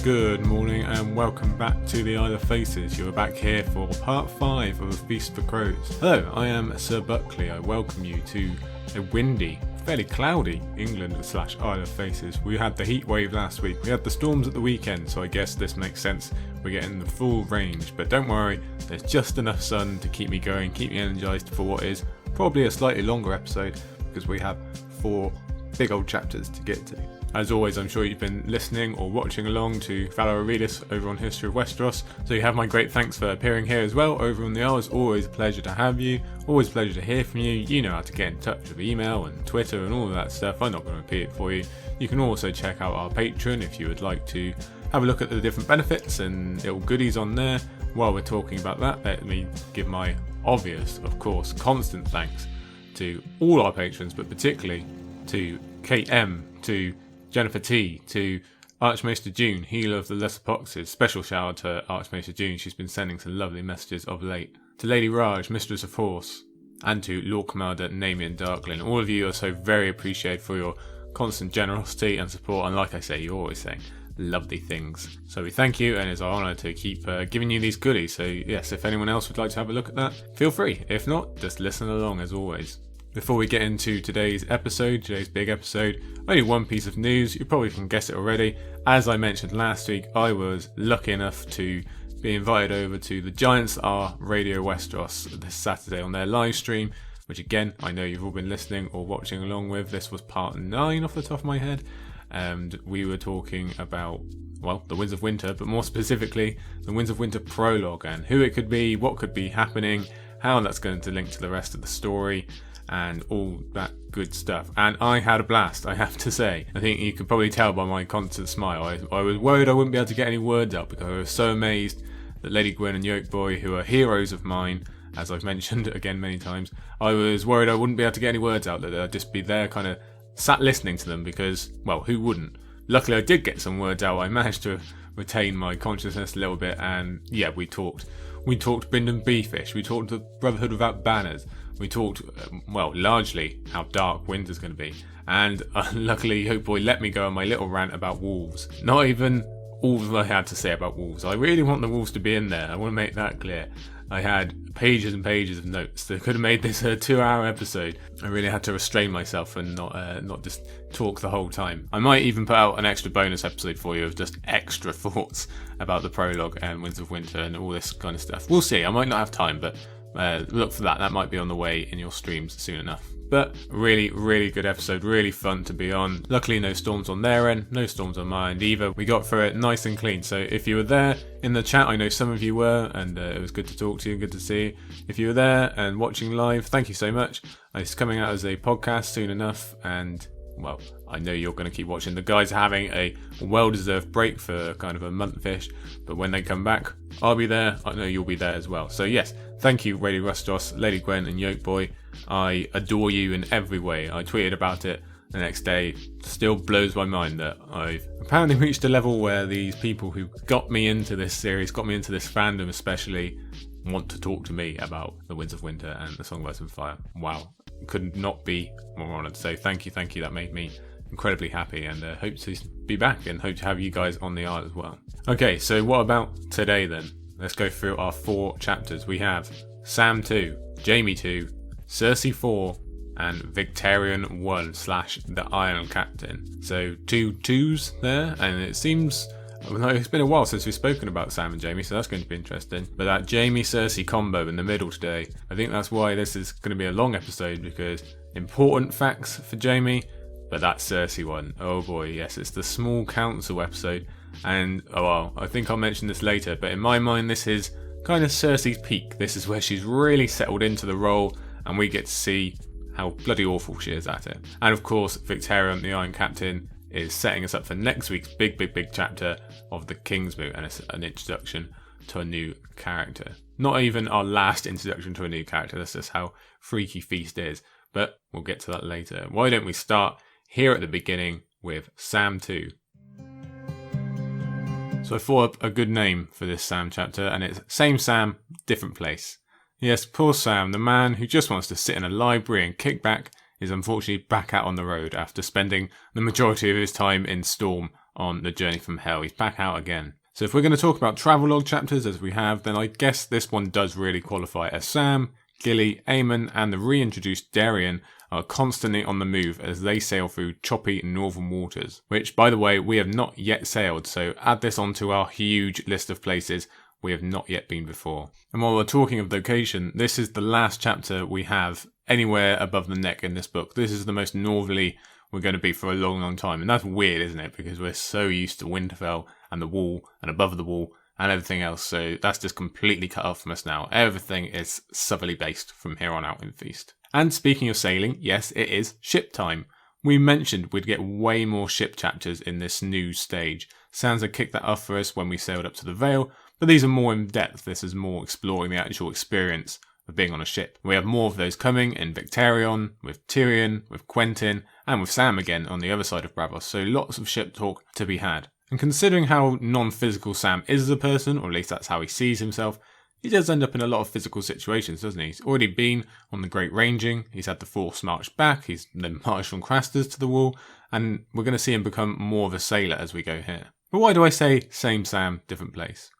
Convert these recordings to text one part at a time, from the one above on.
Good morning and welcome back to the Isle of Faces. You're back here for part 5 of A Feast for Crows. Hello, I am Sir Buckley. I welcome you to a windy, fairly cloudy England/Isle of Faces. We had the heat wave last week, we had the storms at the weekend, so I guess this makes sense. We're getting the full range, but don't worry, there's just enough sun to keep me going, keep me energised for what is probably a slightly longer episode because we have 4 big old chapters to get to. As always, I'm sure you've been listening or watching along to Valor Aurelius over on History of Westeros, so you have my great thanks for appearing here as well over on the Isle. It's always a pleasure to have you, always a pleasure to hear from you. You know how to get in touch with email and Twitter and all of that stuff. I'm not going to repeat it for you. You can also check out our Patreon if you would like to have a look at the different benefits and little goodies on there. While we're talking about that, let me give my obvious, of course, constant thanks to all our patrons, but particularly to Kate M, to Jennifer T, to Archmaester June, Healer of the Lesser Poxes. Special shout out to Archmaester June, she's been sending some lovely messages of late. To Lady Raj, Mistress of Horse, and to Lord Commander Namian Darklin. All of you are so very appreciated for your constant generosity and support, and like I say, you're always saying lovely things. So we thank you, and it's our honour to keep giving you these goodies. So yes, if anyone else would like to have a look at that, feel free. If not, just listen along as always. Before we get into today's big episode, only one piece of news. You probably can guess it already. As I mentioned last week, I was lucky enough to be invited over to the Giants Are Radio Westeros this Saturday on their live stream, which again, I know you've all been listening or watching along with. This was part 9 off the top of my head, and we were talking about, well, the Winds of Winter, but more specifically, the Winds of Winter prologue and who it could be, what could be happening, how that's going to link to the rest of the story, and all that good stuff. And I had a blast, I have to say. I think you could probably tell by my constant smile. I was worried I wouldn't be able to get any words out because I was so amazed that Lady Gwyn and Yoke Boy, who are heroes of mine, as I've mentioned again many times, I was worried I wouldn't be able to get any words out, that I'd just be there kind of sat listening to them because, well, who wouldn't? Luckily I did get some words out. I managed to retain my consciousness a little bit, and yeah, we talked Bindon Beefish, we talked the Brotherhood Without Banners, we talked, well, largely how dark winter's going to be, and luckily Yoke Boy let me go on my little rant about wolves. Not even all that I had to say about wolves. I really want the wolves to be in there, I want to make that clear. I had pages and pages of notes that could have made this a 2-hour episode. I really had to restrain myself and not just talk the whole time. I might even put out an extra bonus episode for you of just extra thoughts about the prologue and Winds of Winter and all this kind of stuff. We'll see. I might not have time, but look for that. That might be on the way in your streams soon enough. But really, really good episode, really fun to be on. Luckily no storms on their end, no storms on my end either. We got through it nice and clean. So if you were there in the chat, I know some of you were, and it was good to talk to you, good to see you. If you were there and watching live, thank you so much. It's coming out as a podcast soon enough, and well, I know you're going to keep watching. The guys are having a well-deserved break for kind of a month-ish, but when they come back, I'll be there. I know you'll be there as well. So yes, thank you, Radio Westeros, Lady Gwen and Yoke Boy. I adore you in every way. I tweeted about it the next day. Still blows my mind that I've apparently reached a level where these people who got me into this series, got me into this fandom especially, want to talk to me about the Winds of Winter and the Song of Ice and Fire. Wow. Could not be more honoured. So thank you. That made me incredibly happy, and hope to be back and hope to have you guys on the Isle as well. Okay, so what about today then? Let's go through our 4 chapters. We have Sam 2, Jaime II, Cersei IV, and Victarion 1 / the Iron Captain. So 2 twos there, and it seems, well, it's been a while since we've spoken about Sam and Jaime, so that's going to be interesting. But that Jaime-Cersei combo in the middle today, I think that's why this is going to be a long episode, because important facts for Jaime, but that Cersei one, oh boy, yes, it's the small council episode, and, oh well, I think I'll mention this later, but in my mind this is kind of Cersei's peak. This is where she's really settled into the role, and we get to see how bloody awful she is at it. And of course, Victarion, the Iron Captain, is setting us up for next week's big chapter of the Kingsmoot, and it's an introduction to a new character. Not even our last introduction to a new character, that's just how freaky Feast is, but we'll get to that later. Why don't we start here at the beginning with Sam 2. So I thought up a good name for this Sam chapter, and it's Same Sam, Different Place. Yes, poor Sam, the man who just wants to sit in a library and kick back, is unfortunately back out on the road after spending the majority of his time in Storm on the journey from hell. He's back out again. So if we're going to talk about travelogue chapters as we have, then I guess this one does really qualify, as Sam, Gilly, Aemon and the reintroduced Victarion are constantly on the move as they sail through choppy northern waters, which, by the way, we have not yet sailed, so add this onto our huge list of places we have not yet been before. And while we're talking of location, this is the last chapter we have anywhere above the neck in this book. This is the most northerly we're going to be for a long time, and that's weird, isn't it? Because we're so used to Winterfell and the wall and above the wall and everything else, so that's just completely cut off from us now. Everything is southerly based from here on out in Feast. And speaking of sailing, yes, it is ship time. We mentioned we'd get way more ship chapters in this new stage. Sansa kicked that off for us when we sailed up to the Vale, but these are more in depth. This is more exploring the actual experience of being on a ship. We have more of those coming in Victarion, with Tyrion, with Quentyn, and with Sam again on the other side of Braavos, so lots of ship talk to be had. And considering how non-physical Sam is as a person, or at least that's how he sees himself, he does end up in a lot of physical situations, doesn't he? He's already been on the Great Ranging, he's had the forced march back, he's then marched from Crasters to the Wall, and we're going to see him become more of a sailor as we go here. But why do I say same Sam, different place?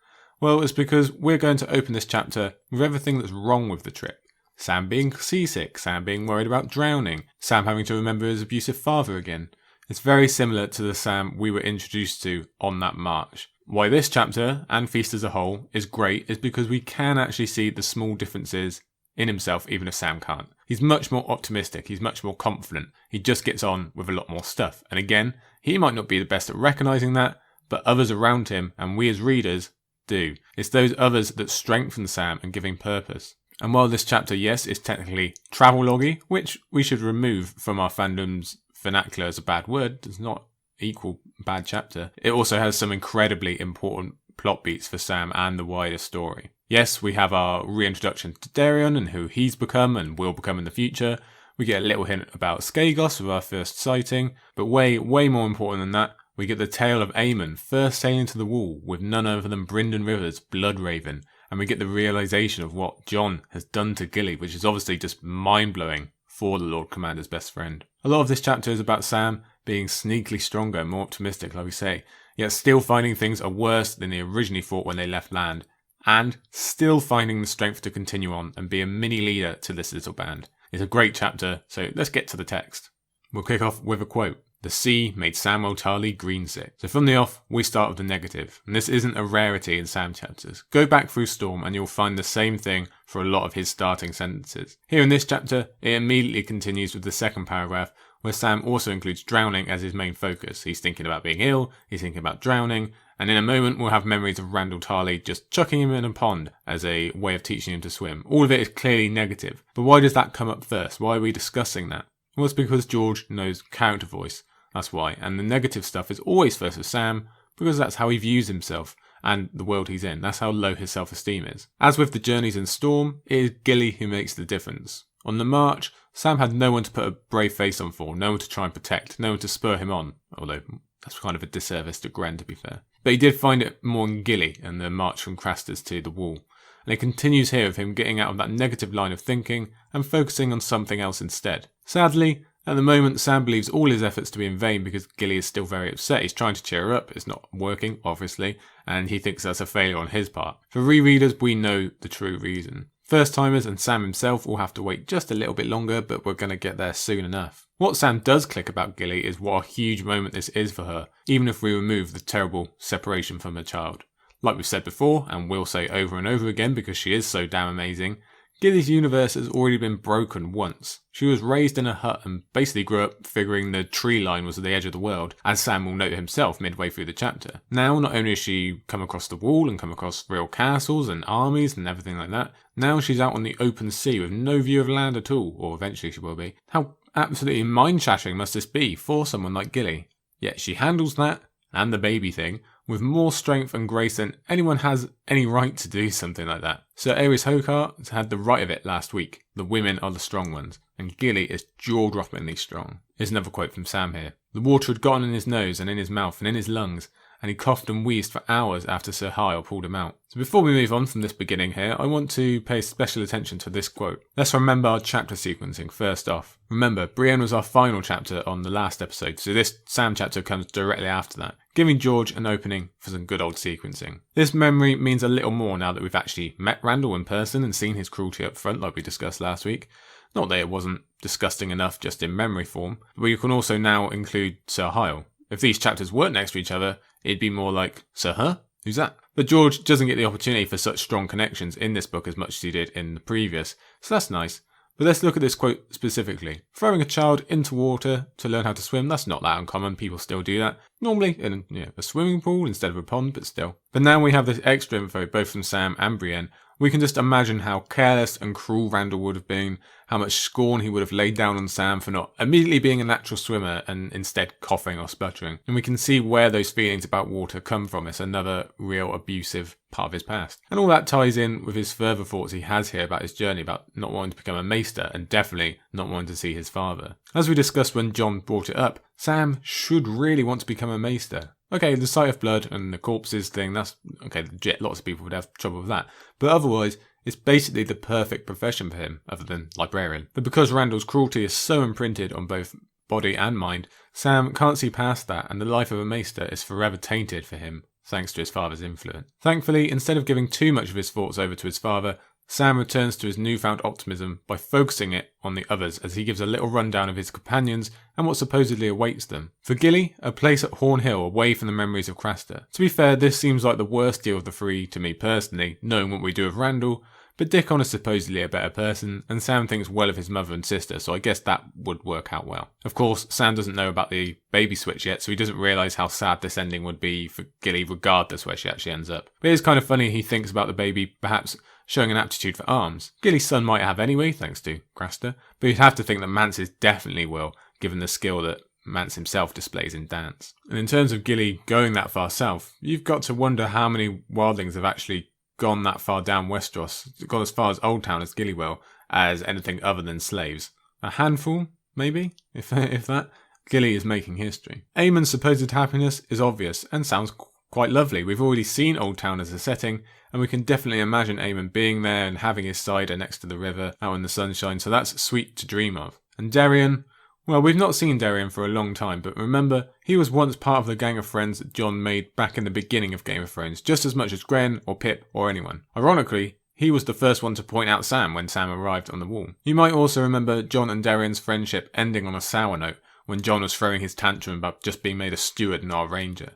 Well, it's because we're going to open this chapter with everything that's wrong with the trip. Sam being seasick, Sam being worried about drowning, Sam having to remember his abusive father again. It's very similar to the Sam we were introduced to on that march. Why this chapter, and Feast as a whole, is great is because we can actually see the small differences in himself even if Sam can't. He's much more optimistic, he's much more confident, he just gets on with a lot more stuff. And again, he might not be the best at recognising that, but others around him, and we as readers, do. It's those others that strengthen Sam and give him purpose. And while this chapter, yes, is technically travelogue-y, which we should remove from our fandom's vernacular as a bad word, does not equal bad chapter, it also has some incredibly important plot beats for Sam and the wider story. Yes, we have our reintroduction to Victarion and who he's become and will become in the future. We get a little hint about Skagos with our first sighting, but way more important than that, we get the tale of Aemon first sailing to the Wall with none other than Brynden River's Bloodraven, and we get the realisation of what Jon has done to Gilly, which is obviously just mind-blowing for the Lord Commander's best friend. A lot of this chapter is about Sam being sneakily stronger and more optimistic, like we say, yet still finding things are worse than they originally thought when they left land, and still finding the strength to continue on and be a mini leader to this little band. It's a great chapter, so let's get to the text. We'll kick off with a quote. The sea made Samwell Tarly greensick. So from the off, we start with the negative. And this isn't a rarity in Sam chapters. Go back through Storm and you'll find the same thing for a lot of his starting sentences. Here in this chapter, it immediately continues with the second paragraph, where Sam also includes drowning as his main focus. He's thinking about being ill, he's thinking about drowning, and in a moment we'll have memories of Randall Tarly just chucking him in a pond as a way of teaching him to swim. All of it is clearly negative. But why does that come up first? Why are we discussing that? Well, it's because George knows character voice. That's why. And the negative stuff is always first with Sam, because that's how he views himself and the world he's in. That's how low his self-esteem is. As with the journeys in Storm, it is Gilly who makes the difference. On the march, Sam had no one to put a brave face on for, no one to try and protect, no one to spur him on, although that's kind of a disservice to Gren, to be fair. But he did find it more in Gilly and the march from Crasters to the Wall. And it continues here with him getting out of that negative line of thinking and focusing on something else instead. Sadly, at the moment, Sam believes all his efforts to be in vain because Gilly is still very upset. He's trying to cheer her up. It's not working, obviously, and he thinks that's a failure on his part. For rereaders, we know the true reason. First-timers and Sam himself will have to wait just a little bit longer, but we're going to get there soon enough. What Sam does click about Gilly is what a huge moment this is for her, even if we remove the terrible separation from her child. Like we've said before, and will say over and over again because she is so damn amazing, Gilly's universe has already been broken once. She was raised in a hut and basically grew up figuring the tree line was the edge of the world, as Sam will note himself midway through the chapter. Now, not only has she come across the Wall and come across real castles and armies and everything like that, now she's out on the open sea with no view of land at all, or eventually she will be. How absolutely mind-shattering must this be for someone like Gilly? Yet she handles that, and the baby thing, with more strength and grace than anyone has any right to do something like that. Sir Aerys Hocart had the right of it last week. The women are the strong ones, and Gilly is jaw-droppingly strong. Here's another quote from Sam here. The water had gotten in his nose and in his mouth and in his lungs, and he coughed and wheezed for hours after Sir Hyle pulled him out. So before we move on from this beginning here, I want to pay special attention to this quote. Let's remember our chapter sequencing first off. Remember, Brienne was our final chapter on the last episode, so this Sam chapter comes directly after that. giving George an opening for some good old sequencing. This memory means a little more now that we've actually met Randall in person and seen his cruelty up front like we discussed last week. Not that it wasn't disgusting enough just in memory form, but you can also now include Sir Hyle. If these chapters weren't next to each other, it'd be more like, Sir Huh? Who's that? But George doesn't get the opportunity for such strong connections in this book as much as he did in the previous, so that's nice. But let's look at this quote specifically. Throwing a child into water to learn how to swim, that's not that uncommon, people still do that. Normally in a swimming pool instead of a pond, but still. But now we have this extra info both from Sam and Brienne. We can just imagine how careless and cruel Randall would have been, how much scorn he would have laid down on Sam for not immediately being a natural swimmer and instead coughing or sputtering. And we can see where those feelings about water come from. It's another real abusive part of his past. And all that ties in with his further thoughts he has here about his journey, about not wanting to become a maester and definitely not wanting to see his father. As we discussed when Jon brought it up, Sam should really want to become a maester. Okay, the sight of blood and the corpses thing, that's okay, legit, lots of people would have trouble with that. But otherwise, it's basically the perfect profession for him, other than librarian. But because Randall's cruelty is so imprinted on both body and mind, Sam can't see past that, and the life of a maester is forever tainted for him, thanks to his father's influence. Thankfully, instead of giving too much of his thoughts over to his father, Sam returns to his newfound optimism by focusing it on the others as he gives a little rundown of his companions and what supposedly awaits them. For Gilly, a place at Horn Hill away from the memories of Craster. To be fair, this seems like the worst deal of the three to me personally, knowing what we do with Randall, but Dickon is supposedly a better person, and Sam thinks well of his mother and sister, so I guess that would work out well. Of course, Sam doesn't know about the baby switch yet, so he doesn't realise how sad this ending would be for Gilly regardless where she actually ends up. But it is kind of funny he thinks about the baby perhaps showing an aptitude for arms. Gilly's son might have anyway, thanks to Craster, but you'd have to think that Mance's definitely will, given the skill that Mance himself displays in dance. And in terms of Gilly going that far south, you've got to wonder how many wildlings have actually gone that far down Westeros, gone as far as Old Town as Gilly will, as anything other than slaves. A handful, maybe, if that. Gilly is making history. Aemon's supposed happiness is obvious and sounds quite lovely. We've already seen Old Town as a setting, and we can definitely imagine Aemon being there and having his cider next to the river out in the sunshine, so that's sweet to dream of. And Darien, well, we've not seen Darien for a long time, but remember, he was once part of the gang of friends that Jon made back in the beginning of Game of Thrones, just as much as Gren or Pip or anyone. Ironically, he was the first one to point out Sam when Sam arrived on the wall. You might also remember Jon and Darien's friendship ending on a sour note when Jon was throwing his tantrum about just being made a steward and our ranger.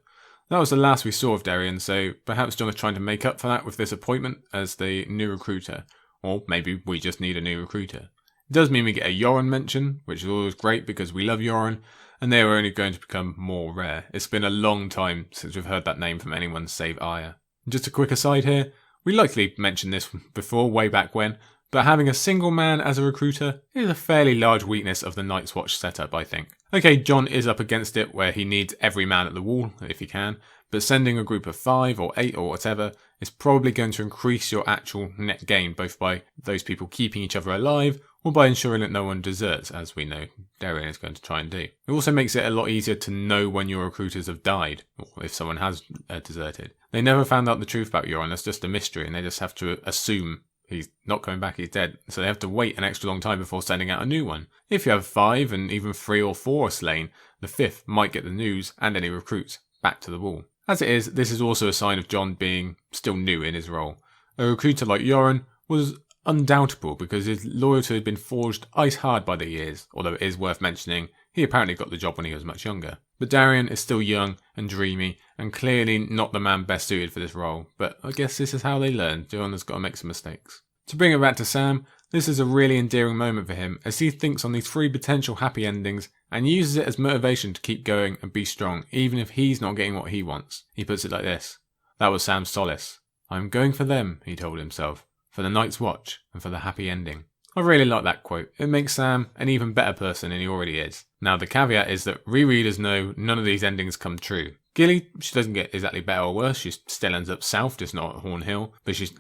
That was the last we saw of Darien, so perhaps Jon is trying to make up for that with this appointment as the new recruiter. Or maybe we just need a new recruiter. It does mean we get a Yoren mention, which is always great because we love Yoren, and they are only going to become more rare. It's been a long time since we've heard that name from anyone save Arya. Just a quick aside here, we likely mentioned this before, way back when, but having a single man as a recruiter is a fairly large weakness of the Night's Watch setup, I think. Okay, Jon is up against it where he needs every man at the wall, if he can, but sending a group of 5 or 8 or whatever is probably going to increase your actual net gain, both by those people keeping each other alive or by ensuring that no one deserts, as we know Darien is going to try and do. It also makes it a lot easier to know when your recruiters have died, or if someone has deserted. They never found out the truth about Yoren, that's just a mystery, and they just have to assume he's not coming back, he's dead, so they have to wait an extra long time before sending out a new one. If you have 5 and even 3 or 4 are slain, the 5th might get the news and any recruits back to the wall. As it is, this is also a sign of Jon being still new in his role. A recruiter like Yoren was undoubtable because his loyalty had been forged ice hard by the years, although it is worth mentioning he apparently got the job when he was much younger. But Darien is still young and dreamy and clearly not the man best suited for this role, but I guess this is how they learn. Jon has got to make some mistakes. To bring it back to Sam, this is a really endearing moment for him as he thinks on these 3 potential happy endings and uses it as motivation to keep going and be strong, even if he's not getting what he wants. He puts it like this: that was Sam's solace. I'm going for them, he told himself, for the Night's Watch and for the happy ending. I really like that quote. It makes Sam an even better person than he already is. Now the caveat is that rereaders know none of these endings come true. Gilly, she doesn't get exactly better or worse, she still ends up south, just not at Horn Hill, but she's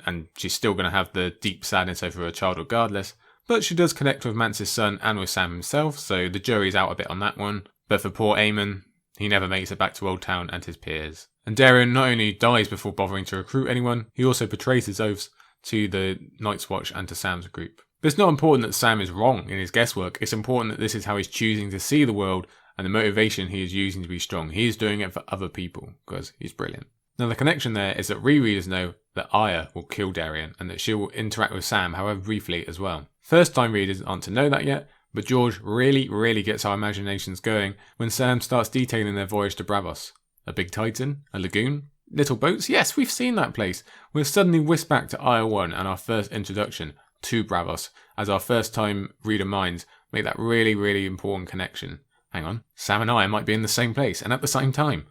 still going to have the deep sadness over her child regardless, but she does connect with Mance's son and with Sam himself, so the jury's out a bit on that one. But for poor Aemon, he never makes it back to Old Town and his peers. And Darien not only dies before bothering to recruit anyone, he also betrays his oaths to the Night's Watch and to Sam's group. But it's not important that Sam is wrong in his guesswork, it's important that this is how he's choosing to see the world and the motivation he is using to be strong. He is doing it for other people because he's brilliant. Now the connection there is that rereaders know that Arya will kill Darion and that she will interact with Sam, however briefly, as well. First time readers aren't to know that yet, but George really gets our imaginations going when Sam starts detailing their voyage to Braavos. A big titan? A lagoon? Little boats? Yes, we've seen that place. We're suddenly whisked back to Isle 1 and our first introduction to Braavos, as our first time reader minds make that really important connection. Hang on, Sam and I might be in the same place and at the same time.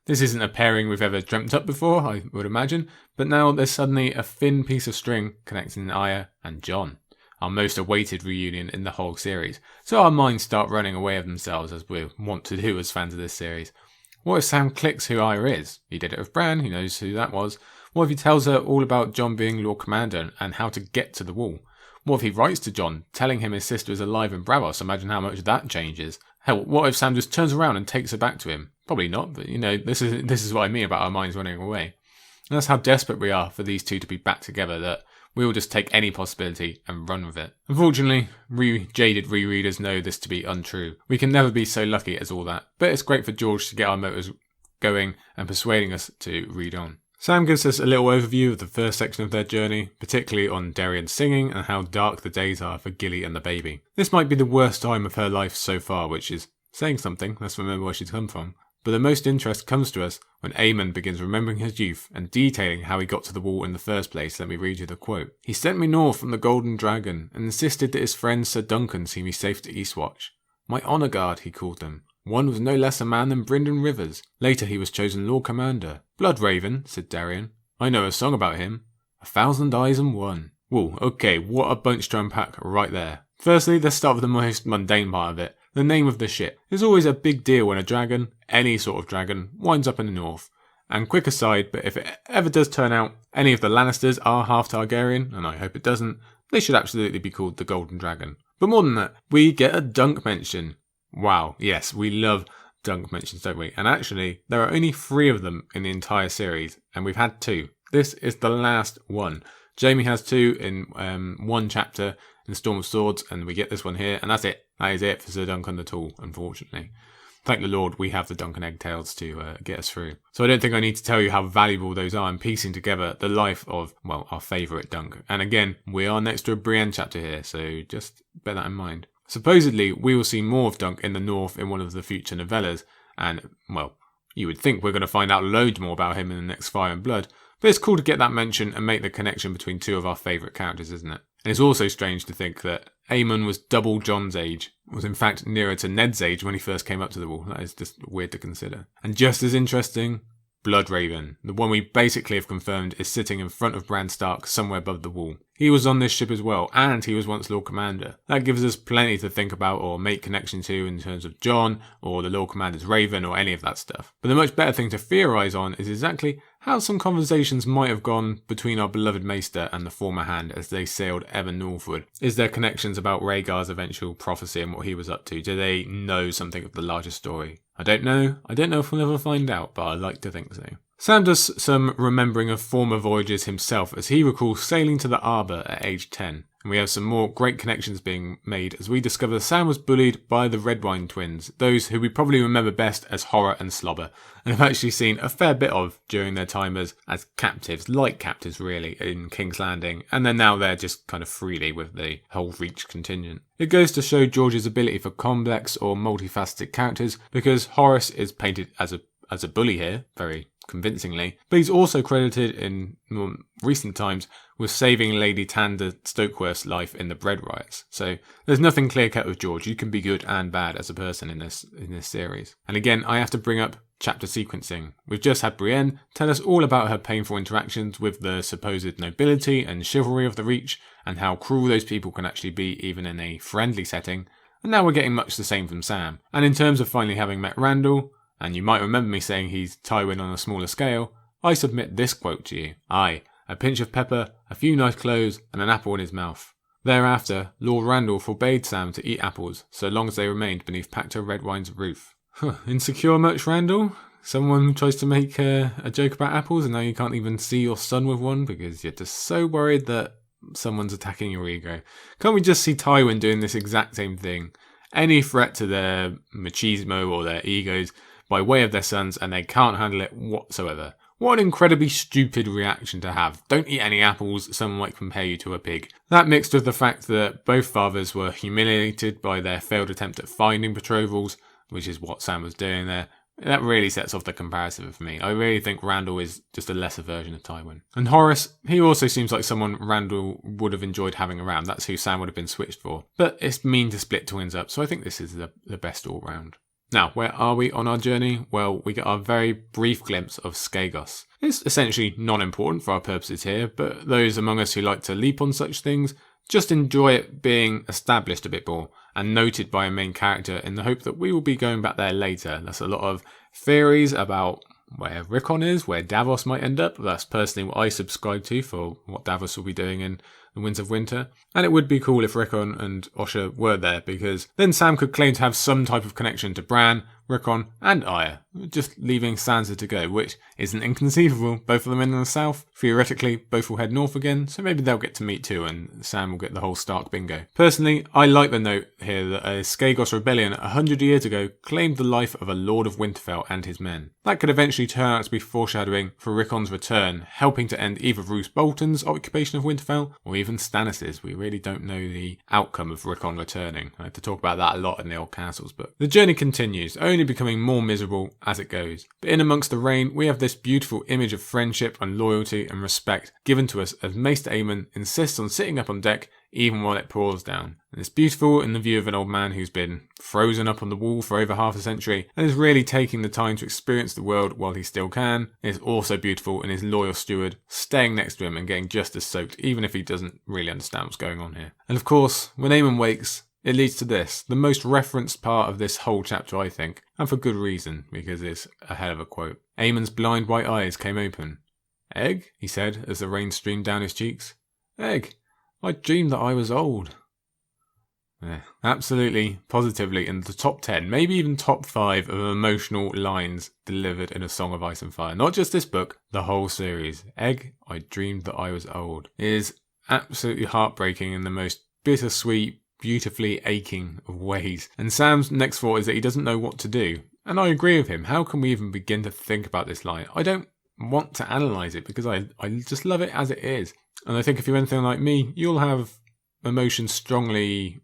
This isn't a pairing we've ever dreamt up before, I would imagine, but now there's suddenly a thin piece of string connecting Arya and Jon, our most awaited reunion in the whole series. So our minds start running away of themselves, as we want to do as fans of this series. What if Sam clicks who Arya is? He did it with Bran, he knows who that was. What if he tells her all about Jon being Lord Commander and how to get to the Wall? What if he writes to Jon, telling him his sister is alive in Braavos? Imagine how much that changes. Hell, what if Sam just turns around and takes her back to him? Probably not, but this is what I mean about our minds running away. And that's how desperate we are for these two to be back together, that we will just take any possibility and run with it. Unfortunately, jaded rereaders know this to be untrue. We can never be so lucky as all that, but it's great for George to get our motors going and persuading us to read on. Sam gives us a little overview of the first section of their journey, particularly on Darion's singing and how dark the days are for Gilly and the baby. This might be the worst time of her life so far, which is saying something. Let's remember where she's come from. But the most interest comes to us when Aemon begins remembering his youth and detailing how he got to the Wall in the first place. Let me read you the quote. "He sent me north from the Golden Dragon and insisted that his friend Sir Duncan see me safe to Eastwatch. My honour guard, he called them. One was no less a man than Brynden Rivers. Later he was chosen Lord Commander. Bloodraven, said Darion. I know a song about him. 1,000 eyes and one. Whoa, okay, what a bunch to unpack right there. Firstly, let's start with the most mundane part of it. The name of the ship. It's always a big deal when a dragon, any sort of dragon, winds up in the north. And quick aside, but if it ever does turn out any of the Lannisters are half Targaryen, and I hope it doesn't, they should absolutely be called the Golden Dragon. But more than that, we get a dunk mention. Wow, yes, we love dunk mentions, don't we? And actually, there are only 3 of them in the entire series, and we've had 2. This is the last one. Jaime has 2 in one chapter in Storm of Swords, and we get this one here, and that's it. That is it for Sir Duncan the Tall, unfortunately. Thank the Lord we have the Duncan Eggtails to get us through. So I don't think I need to tell you how valuable those are in piecing together the life of, well, our favourite Dunk. And again, we are next to a Brienne chapter here, so just bear that in mind. Supposedly, we will see more of Dunk in the north in one of the future novellas, and, well, you would think we're going to find out loads more about him in the next Fire and Blood, but it's cool to get that mention and make the connection between 2 of our favourite characters, isn't it? And it's also strange to think that Aemon was double Jon's age, was in fact nearer to Ned's age when he first came up to the Wall. That is just weird to consider. And just as interesting, Bloodraven, the one we basically have confirmed is sitting in front of Bran Stark somewhere above the Wall. He was on this ship as well, and he was once Lord Commander. That gives us plenty to think about or make connection to in terms of Jon, or the Lord Commander's Raven, or any of that stuff. But the much better thing to theorise on is exactly how some conversations might have gone between our beloved Maester and the former Hand as they sailed ever northward. Is there connections about Rhaegar's eventual prophecy and what he was up to? Do they know something of the larger story? I don't know. I don't know if we'll ever find out, but I like to think so. Sam does some remembering of former voyages himself as he recalls sailing to the Arbor at age 10. And we have some more great connections being made as we discover Sam was bullied by the Redwine twins, those who we probably remember best as Horror and Slobber, and have actually seen a fair bit of during their time as captives, light captives really, in King's Landing, and then now they're just kind of freely with the whole Reach contingent. It goes to show George's ability for complex or multifaceted characters, because Horace is painted as a bully here, very convincingly, but he's also credited in more recent times with saving Lady Tanda Stokeworth's life in the bread riots. So there's nothing clear cut with George. You can be good and bad as a person in this series. And again, I have to bring up chapter sequencing. We've just had Brienne tell us all about her painful interactions with the supposed nobility and chivalry of the Reach, and how cruel those people can actually be even in a friendly setting. And now we're getting much the same from Sam. And in terms of finally having met Randall, and you might remember me saying he's Tywin on a smaller scale, I submit this quote to you. Aye, a pinch of pepper, a few nice clothes, and an apple in his mouth. Thereafter, Lord Randall forbade Sam to eat apples, so long as they remained beneath Pacto Redwine's roof. Insecure much, Randall? Someone tries to make a joke about apples, and now you can't even see your son with one because you're just so worried that someone's attacking your ego. Can't we just see Tywin doing this exact same thing? any threat to their machismo or their egos by way of their sons, and they can't handle it whatsoever. What an incredibly stupid reaction to have. Don't eat any apples, someone might compare you to a pig. That mixed with the fact that both fathers were humiliated by their failed attempt at finding betrothals, which is what Sam was doing there, that really sets off the comparison for me. I really think Randall is just a lesser version of Tywin. And Horace, he also seems like someone Randall would have enjoyed having around. That's who Sam would have been switched for. But it's mean to split twins up, so I think this is the best all round. Now, where are we on our journey? Well, we get our very brief glimpse of Skagos. It's essentially non-important for our purposes here, but those among us who like to leap on such things just enjoy it being established a bit more and noted by a main character in the hope that we will be going back there later. There's a lot of theories about where Rickon is, where Davos might end up. That's personally what I subscribe to for what Davos will be doing in the Winds of Winter. And it would be cool if Rickon and Asha were there, because then Sam could claim to have some type of connection to Bran, Rickon and Arya, just leaving Sansa to go, which isn't inconceivable. Both of them in the south. Theoretically, both will head north again, so maybe they'll get to meet too, and Sam will get the whole Stark bingo. Personally, I like the note here that a Skagos rebellion 100 years ago claimed the life of a Lord of Winterfell and his men. That could eventually turn out to be foreshadowing for Rickon's return, helping to end either Roose Bolton's occupation of Winterfell, or even Stannis's. We really don't know the outcome of Rickon returning. I had to talk about that a lot in the Old Castles book. The journey continues, only becoming more miserable as it goes. But in amongst the rain, we have this beautiful image of friendship and loyalty and respect given to us as Maester Aemon insists on sitting up on deck even while it pours down. And it's beautiful in the view of an old man who's been frozen up on the wall for over half a century and is really taking the time to experience the world while he still can. It's also beautiful in his loyal steward staying next to him and getting just as soaked, even if he doesn't really understand what's going on here. And of course, when Aemon wakes, it leads to this, the most referenced part of this whole chapter, I think, and for good reason, because it's a hell of a quote. Aemon's blind white eyes came open. "Egg?" he said as the rain streamed down his cheeks. "Egg, I dreamed that I was old." Absolutely, positively in the top 10, maybe even top 5 of emotional lines delivered in A Song of Ice and Fire. Not just this book, the whole series. "Egg, I dreamed that I was old" is absolutely heartbreaking in the most bittersweet, beautifully aching of ways. And Sam's next thought is that he doesn't know what to do. And I agree with him. How can we even begin to think about this line? I don't want to analyse it because I just love it as it is. And I think if you're anything like me, you'll have emotions strongly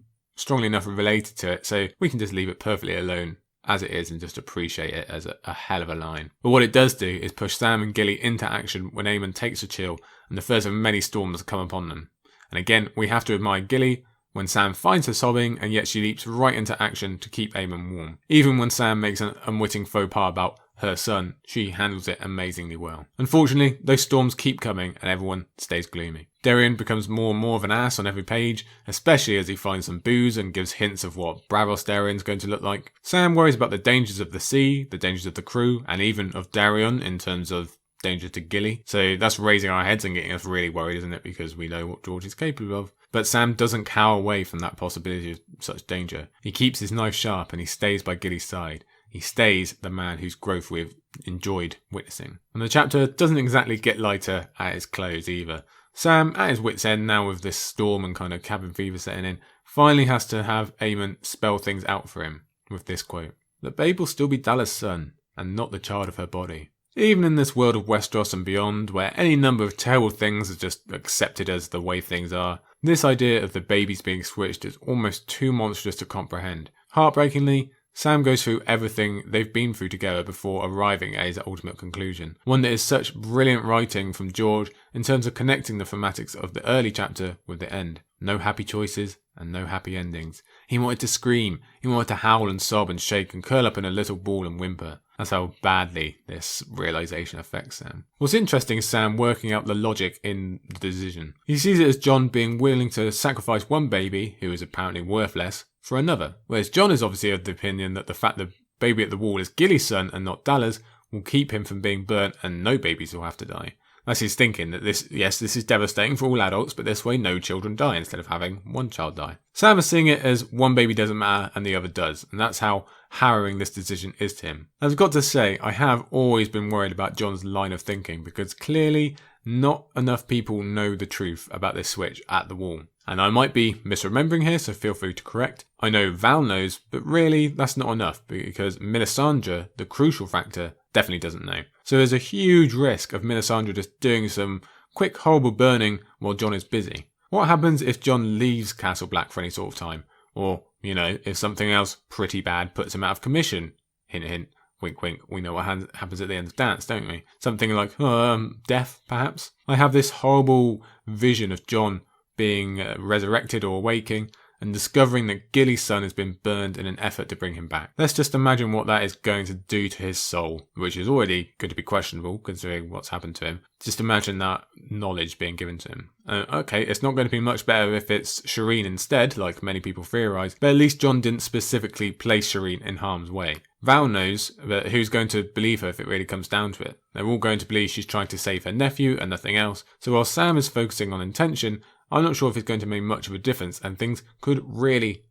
enough related to it, so we can just leave it perfectly alone as it is and just appreciate it as a hell of a line. But what it does do is push Sam and Gilly into action when Aemon takes a chill and the first of many storms come upon them. And again, we have to admire Gilly when Sam finds her sobbing, and yet she leaps right into action to keep Aemon warm. Even when Sam makes an unwitting faux pas about her son, she handles it amazingly well. Unfortunately, those storms keep coming and everyone stays gloomy. Victarion becomes more and more of an ass on every page, especially as he finds some booze and gives hints of what Bravos Darion's going to look like. Sam worries about the dangers of the sea, the dangers of the crew, and even of Darion in terms of danger to Gilly. So that's raising our heads and getting us really worried, isn't it? Because we know what George is capable of. But Sam doesn't cower away from that possibility of such danger. He keeps his knife sharp and he stays by Gilly's side. He stays the man whose growth we've enjoyed witnessing. And the chapter doesn't exactly get lighter at its close either. Sam, at his wit's end now with this storm and kind of cabin fever setting in, finally has to have Aemon spell things out for him with this quote. "The babe will still be Dalla's son, and not the child of her body." Even in this world of Westeros and beyond, where any number of terrible things are just accepted as the way things are, this idea of the babies being switched is almost too monstrous to comprehend. Heartbreakingly, Sam goes through everything they've been through together before arriving at his ultimate conclusion. One that is such brilliant writing from George in terms of connecting the thematics of the early chapter with the end. No happy choices and no happy endings. He wanted to scream, he wanted to howl and sob and shake and curl up in a little ball and whimper. That's how badly this realisation affects Sam. What's interesting is Sam working out the logic in the decision. He sees it as Jon being willing to sacrifice one baby, who is apparently worthless, for another. Whereas Jon is obviously of the opinion that the fact the baby at the wall is Gilly's son and not Dalla's will keep him from being burnt and no babies will have to die. That's his thinking, that this is devastating for all adults, but this way no children die instead of having one child die. Sam is seeing it as one baby doesn't matter and the other does, and that's how harrowing this decision is to him. I've got to say, I have always been worried about Jon's line of thinking, because clearly not enough people know the truth about this switch at the wall. And I might be misremembering here, so feel free to correct. I know Val knows, but really that's not enough because Melisandre, the crucial factor, definitely doesn't know. So there's a huge risk of Melisandre just doing some quick horrible burning while Jon is busy. What happens if Jon leaves Castle Black for any sort of time? Or, if something else pretty bad puts him out of commission? Hint, hint. Wink, wink, we know what happens at the end of Dance, don't we? Something like, death, perhaps? I have this horrible vision of Jon being resurrected or awaking and discovering that Gilly's son has been burned in an effort to bring him back. Let's just imagine what that is going to do to his soul, which is already going to be questionable considering what's happened to him. Just imagine that knowledge being given to him. Okay, it's not going to be much better if it's Shireen instead, like many people theorise, but at least Jon didn't specifically place Shireen in harm's way. Val knows, but who's going to believe her if it really comes down to it? They're all going to believe she's trying to save her nephew and nothing else. So while Sam is focusing on intention, I'm not sure if it's going to make much of a difference, and things could really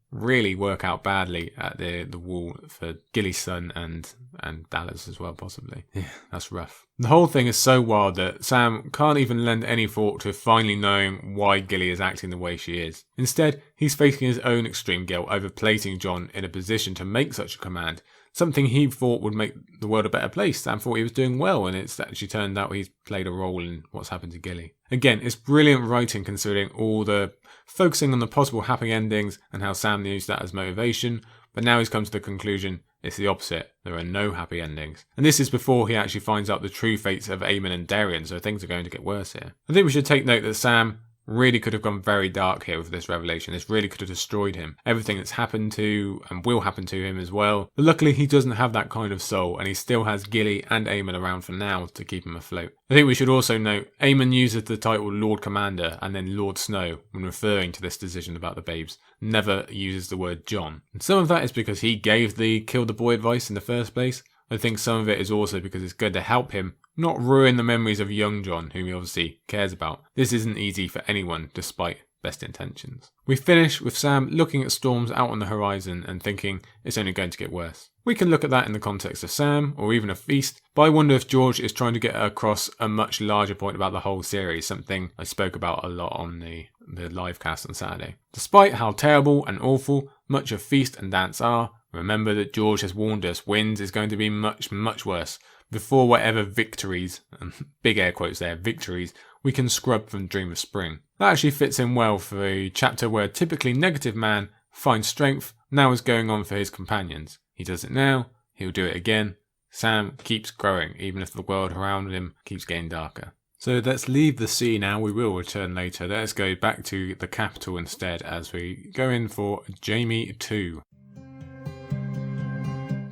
work out badly at the wall for Gilly's son and Dallas as well, possibly. Yeah, that's rough. The whole thing is so wild that Sam can't even lend any thought to finally knowing why Gilly is acting the way she is. Instead, he's facing his own extreme guilt over placing Jon in a position to make such a command. Something he thought would make the world a better place. Sam thought he was doing well, and it's actually turned out he's played a role in what's happened to Gilly. Again, it's brilliant writing considering all the focusing on the possible happy endings and how Sam used that as motivation, but now he's come to the conclusion it's the opposite. There are no happy endings. And this is before he actually finds out the true fates of Aemon and Darion, so things are going to get worse here. I think we should take note that Sam really could have gone very dark here with this revelation. This really could have destroyed him. Everything that's happened to and will happen to him as well. But luckily he doesn't have that kind of soul, and he still has Gilly and Aemon around for now to keep him afloat. I think we should also note Aemon uses the title Lord Commander and then Lord Snow when referring to this decision about the babes. Never uses the word Jon. And some of that is because he gave the kill the boy advice in the first place. I think some of it is also because it's going to help him not ruin the memories of young Jon, whom he obviously cares about. This isn't easy for anyone, despite best intentions. We finish with Sam looking at storms out on the horizon and thinking it's only going to get worse. We can look at that in the context of Sam, or even a feast, but I wonder if George is trying to get across a much larger point about the whole series, something I spoke about a lot on the live cast on Saturday. Despite how terrible and awful much of Feast and Dance are, remember that George has warned us Winds is going to be much, much worse. Before whatever victories, and big air quotes there, victories, we can scrub from Dream of Spring. That actually fits in well for a chapter where a typically negative man finds strength, now is going on for his companions. He does it now, he'll do it again. Sam keeps growing, even if the world around him keeps getting darker. So let's leave the sea now, we will return later. Let's go back to the capital instead as we go in for Jaime II.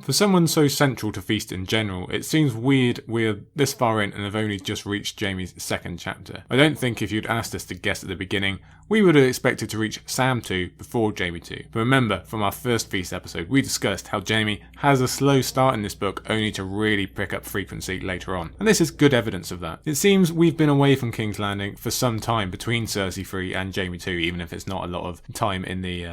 For someone so central to Feast in general, it seems weird we're this far in and have only just reached Jaime's second chapter. I don't think if you'd asked us to guess at the beginning, we would have expected to reach Sam II before Jaime II. But remember, from our first Feast episode, we discussed how Jaime has a slow start in this book only to really pick up frequency later on. And this is good evidence of that. It seems we've been away from King's Landing for some time between Cersei IV and Jaime II, even if it's not a lot of time in the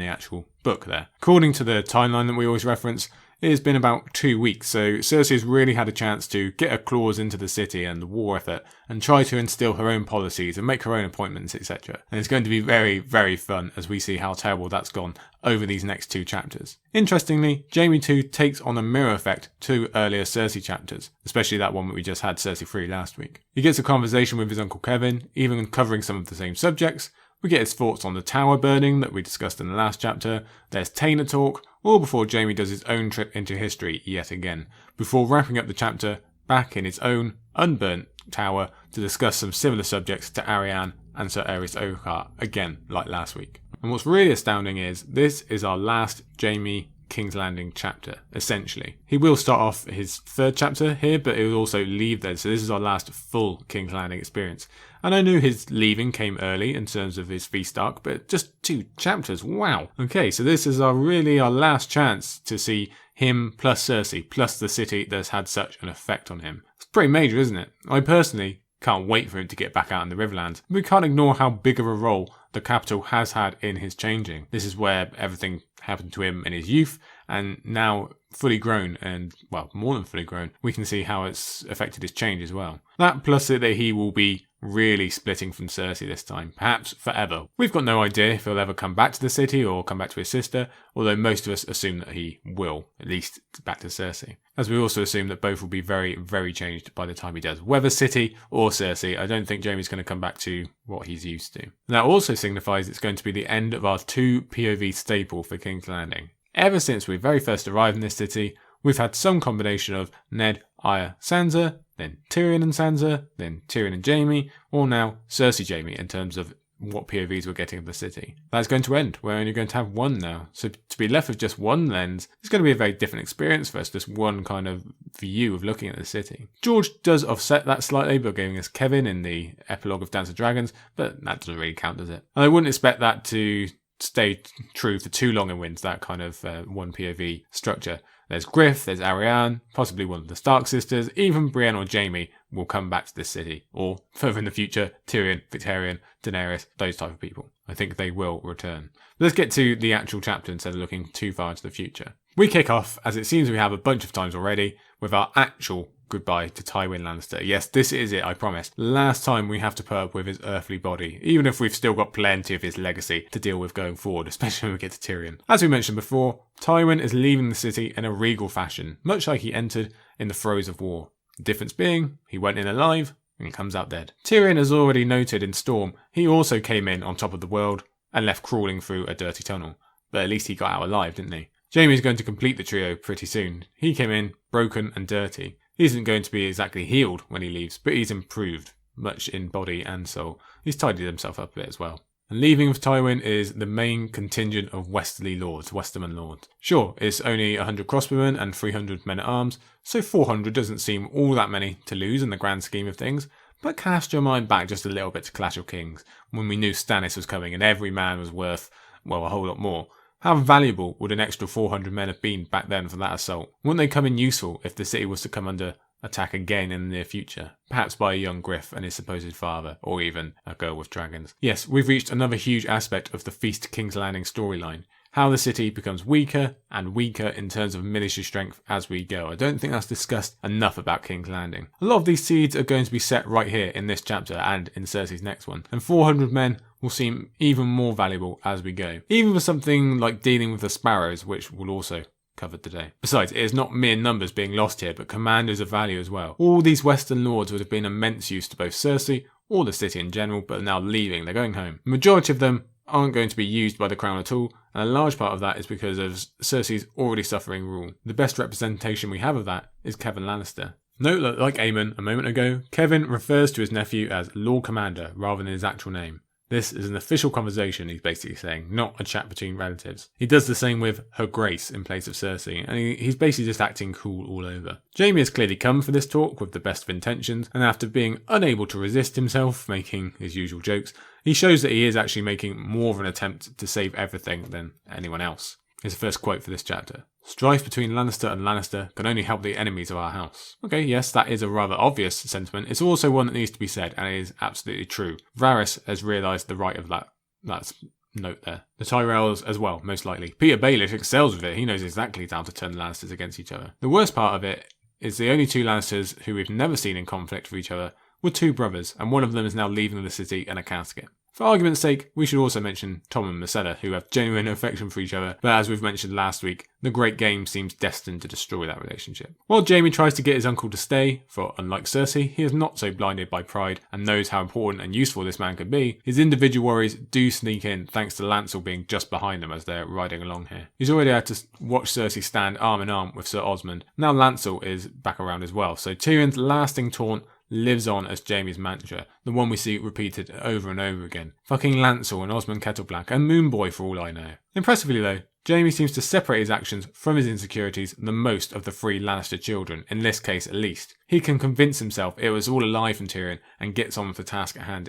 actual book there. According to the timeline that we always reference, it has been about 2 weeks, so Cersei has really had a chance to get her claws into the city and the war effort and try to instill her own policies and make her own appointments, etc. And it's going to be very, very fun as we see how terrible that's gone over these next 2 chapters. Interestingly, Jaime II takes on a mirror effect to earlier Cersei chapters, especially that one that we just had Cersei III last week. He gets a conversation with his Uncle Kevin, even covering some of the same subjects. We get his thoughts on the tower burning that we discussed in the last chapter. There's Taylor talk, all before Jaime does his own trip into history yet again, before wrapping up the chapter back in his own unburnt tower to discuss some similar subjects to Arianne and Sir Aerys Oakheart, again like last week. And what's really astounding is this is our last Jaime King's Landing chapter, essentially. He will start off his 3rd chapter here, but he will also leave there, so this is our last full King's Landing experience. And I knew his leaving came early in terms of his feast arc, but just 2 chapters, wow. Okay, so this is our last chance to see him plus Cersei, plus the city that's had such an effect on him. It's pretty major, isn't it? I personally can't wait for him to get back out in the Riverlands. We can't ignore how big of a role the capital has had in his changing. This is where everything happened to him in his youth, and now fully grown and, well, more than fully grown, we can see how it's affected his change as well. That plus that he will be really splitting from Cersei this time, perhaps forever. We've got no idea if he'll ever come back to the city or come back to his sister, although most of us assume that he will, at least back to Cersei. As we also assume that both will be very, very changed by the time he does. Whether City or Cersei, I don't think Jaime's going to come back to what he's used to. That also signifies it's going to be the end of our 2 POV staple for King's Landing. Ever since we very first arrived in this city, we've had some combination of Ned, Arya, Sansa, then Tyrion and Sansa, then Tyrion and Jaime, or now Cersei Jaime in terms of what POVs we're getting of the city. That's going to end. We're only going to have one now. So to be left with just one lens, it's going to be a very different experience for us, just one kind of view of looking at the city. George does offset that slightly by giving us Kevin in the epilogue of Dance of Dragons, but that doesn't really count, does it? And I wouldn't expect that to stay true for too long in Winds, that kind of one POV structure. There's Griff, there's Arianne, possibly one of the Stark sisters, even Brienne or Jaime will come back to this city. Or, further in the future, Tyrion, Victarion, Daenerys, those type of people. I think they will return. But let's get to the actual chapter instead of looking too far into the future. We kick off, as it seems we have a bunch of times already, with our actual goodbye to Tywin Lannister. Yes, this is it, I promise. Last time we have to put up with his earthly body, even if we've still got plenty of his legacy to deal with going forward, especially when we get to Tyrion. As we mentioned before, Tywin is leaving the city in a regal fashion, much like he entered in the throes of war. The difference being, he went in alive and comes out dead. Tyrion has already noted in Storm, he also came in on top of the world and left crawling through a dirty tunnel. But at least he got out alive, didn't he? Jaime's going to complete the trio pretty soon. He came in broken and dirty. He isn't going to be exactly healed when he leaves, but he's improved, much in body and soul. He's tidied himself up a bit as well. And leaving with Tywin is the main contingent of Westerly lords, Westerman lords. Sure, it's only 100 crossbowmen and 300 men-at-arms, so 400 doesn't seem all that many to lose in the grand scheme of things, but cast your mind back just a little bit to Clash of Kings, when we knew Stannis was coming and every man was worth, well, a whole lot more. How valuable would an extra 400 men have been back then for that assault? Wouldn't they come in useful if the city was to come under attack again in the near future? Perhaps by a young Griff and his supposed father, or even a girl with dragons. Yes, we've reached another huge aspect of the Feast King's Landing storyline. How the city becomes weaker and weaker in terms of military strength as we go. I don't think that's discussed enough about King's Landing. A lot of these seeds are going to be set right here in this chapter and in Cersei's next one. And 400 men will seem even more valuable as we go. Even for something like dealing with the Sparrows, which we'll also cover today. Besides, it is not mere numbers being lost here, but commanders of value as well. All these Western lords would have been immense use to both Cersei or the city in general, but are now leaving. They're going home. The majority of them aren't going to be used by the crown at all, and a large part of that is because of Cersei's already suffering rule. The best representation we have of that is Kevin Lannister. Note that, like Aemon a moment ago, Kevin refers to his nephew as Lord Commander rather than his actual name. This is an official conversation, he's basically saying, not a chat between relatives. He does the same with Her Grace in place of Cersei, and he's basically just acting cool all over. Jaime has clearly come for this talk with the best of intentions, and after being unable to resist himself, making his usual jokes, he shows that he is actually making more of an attempt to save everything than anyone else. His first quote for this chapter. Strife between Lannister and Lannister can only help the enemies of our house. Okay, yes, that is a rather obvious sentiment. It's also one that needs to be said, and it is absolutely true. Varys has realised the right of that note there. The Tyrells as well, most likely. Peter Baelish excels with it. He knows exactly how to turn the Lannisters against each other. The worst part of it is the only two Lannisters who we've never seen in conflict with each other were two brothers, and one of them is now leaving the city in a casket. For argument's sake, we should also mention Tom and Myrcella, who have genuine affection for each other, but as we've mentioned last week, the Great Game seems destined to destroy that relationship. While Jaime tries to get his uncle to stay, for unlike Cersei, he is not so blinded by pride and knows how important and useful this man could be, his individual worries do sneak in thanks to Lancel being just behind them as they're riding along here. He's already had to watch Cersei stand arm in arm with Sir Osmond, now Lancel is back around as well, so Tyrion's lasting taunt lives on as Jaime's mantra, the one we see repeated over and over again. Fucking Lancel and Osmond Kettleblack and Moonboy for all I know. Impressively though, Jaime seems to separate his actions from his insecurities the most of the three Lannister children, in this case at least. He can convince himself it was all a lie from Tyrion and gets on with the task at hand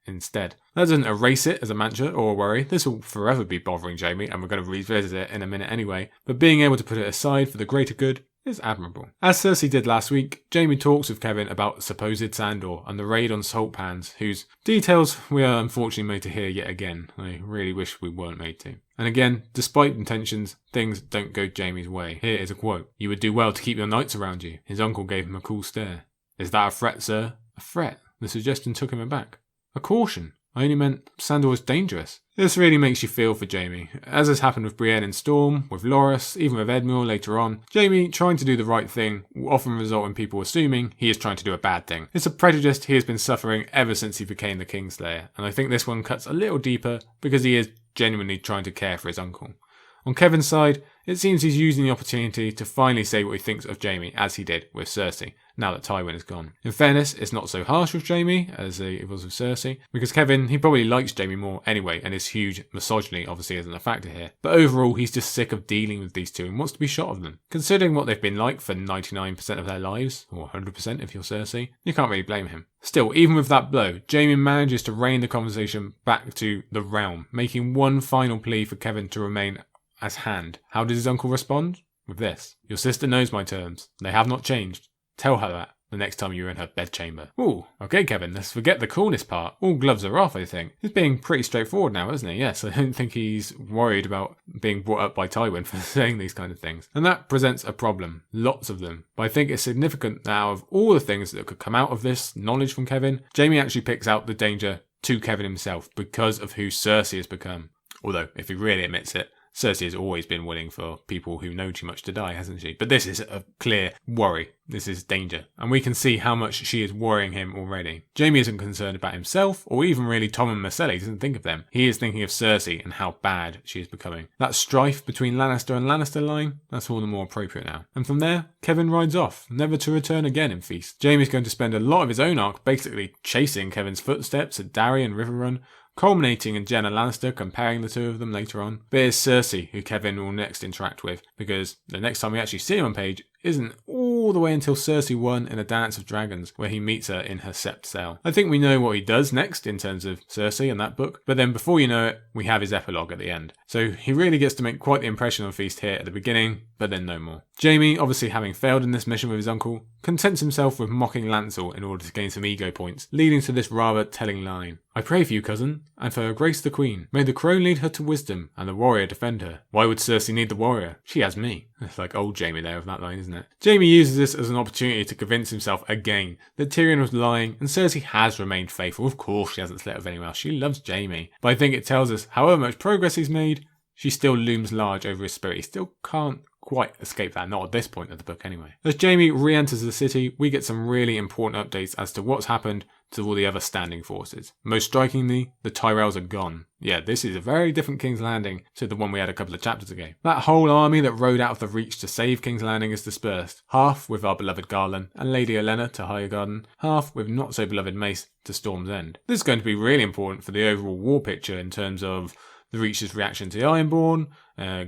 instead. That doesn't erase it as a mantra or a worry. This will forever be bothering Jaime, and we're going to revisit it in a minute anyway, but being able to put it aside for the greater good is admirable. As Cersei did last week, Jaime talks with Kevan about supposed Sandor and the raid on Salt Pans, whose details we are unfortunately made to hear yet again. I really wish we weren't made to. And again, despite intentions, things don't go Jaime's way. Here is a quote. "You would do well to keep your knights around you." His uncle gave him a cool stare. "Is that a threat, sir?" A threat? The suggestion took him aback. A caution? I only meant Sandor is dangerous. This really makes you feel for Jaime. As has happened with Brienne and Storm, with Loras, even with Edmure later on, Jaime trying to do the right thing will often result in people assuming he is trying to do a bad thing. It's a prejudice he has been suffering ever since he became the Kingslayer, and I think this one cuts a little deeper because he is genuinely trying to care for his uncle. On Kevin's side, it seems he's using the opportunity to finally say what he thinks of Jaime, as he did with Cersei, now that Tywin is gone. In fairness, it's not so harsh with Jaime as it was with Cersei, because Kevin, he probably likes Jaime more anyway, and his huge misogyny obviously isn't a factor here. But overall, he's just sick of dealing with these two and wants to be shot of them. Considering what they've been like for 99% of their lives, or 100% if you're Cersei, you can't really blame him. Still, even with that blow, Jaime manages to rein the conversation back to the realm, making one final plea for Kevin to remain as hand. How did his uncle respond? With this. "Your sister knows my terms. They have not changed. Tell her that the next time you're in her bedchamber." Ooh, okay Kevin, let's forget the coolness part. All gloves are off, I think. He's being pretty straightforward now, isn't he? Yes, I don't think he's worried about being brought up by Tywin for saying these kind of things. And that presents a problem. Lots of them. But I think it's significant that out of all the things that could come out of this knowledge from Kevin, Jaime actually picks out the danger to Kevin himself because of who Cersei has become. Although, if he really admits it, Cersei has always been willing for people who know too much to die, hasn't she? But this is a clear worry. This is danger. And we can see how much she is worrying him already. Jaime isn't concerned about himself, or even really Tom and Marcella. He doesn't think of them. He is thinking of Cersei and how bad she is becoming. That strife between Lannister and Lannister line, that's all the more appropriate now. And from there, Kevin rides off, never to return again in Feast. Jaime's going to spend a lot of his own arc basically chasing Kevin's footsteps at Darry and Riverrun, culminating in Jenna Lannister comparing the two of them later on. But it's Cersei who Kevin will next interact with, because the next time we actually see him on page isn't all the way until Cersei 1 in A Dance of Dragons, where he meets her in her sept cell. I think we know what he does next in terms of Cersei in that book, but then before you know it, we have his epilogue at the end. So he really gets to make quite the impression on Feast here at the beginning, but then no more. Jaime, obviously having failed in this mission with his uncle, contents himself with mocking Lancel in order to gain some ego points, leading to this rather telling line. "I pray for you, cousin, and for her grace the queen. May the crone lead her to wisdom, and the warrior defend her." Why would Cersei need the warrior? She has me. It's like old Jaime there with that line, isn't it? Jaime uses this as an opportunity to convince himself again that Tyrion was lying and Cersei has remained faithful. Of course she hasn't slept with anyone else. She loves Jaime. But I think it tells us however much progress he's made, she still looms large over his spirit. He still can't quite escape that, not at this point of the book anyway. As Jaime re-enters the city, we get some really important updates as to what's happened to all the other standing forces. Most strikingly, the Tyrells are gone. Yeah, this is a very different King's Landing to the one we had a couple of chapters ago. That whole army that rode out of the Reach to save King's Landing is dispersed, half with our beloved Garland and Lady Olenna to Highgarden, half with not so beloved Mace to Storm's End. This is going to be really important for the overall war picture in terms of the Reach's reaction to the Ironborn.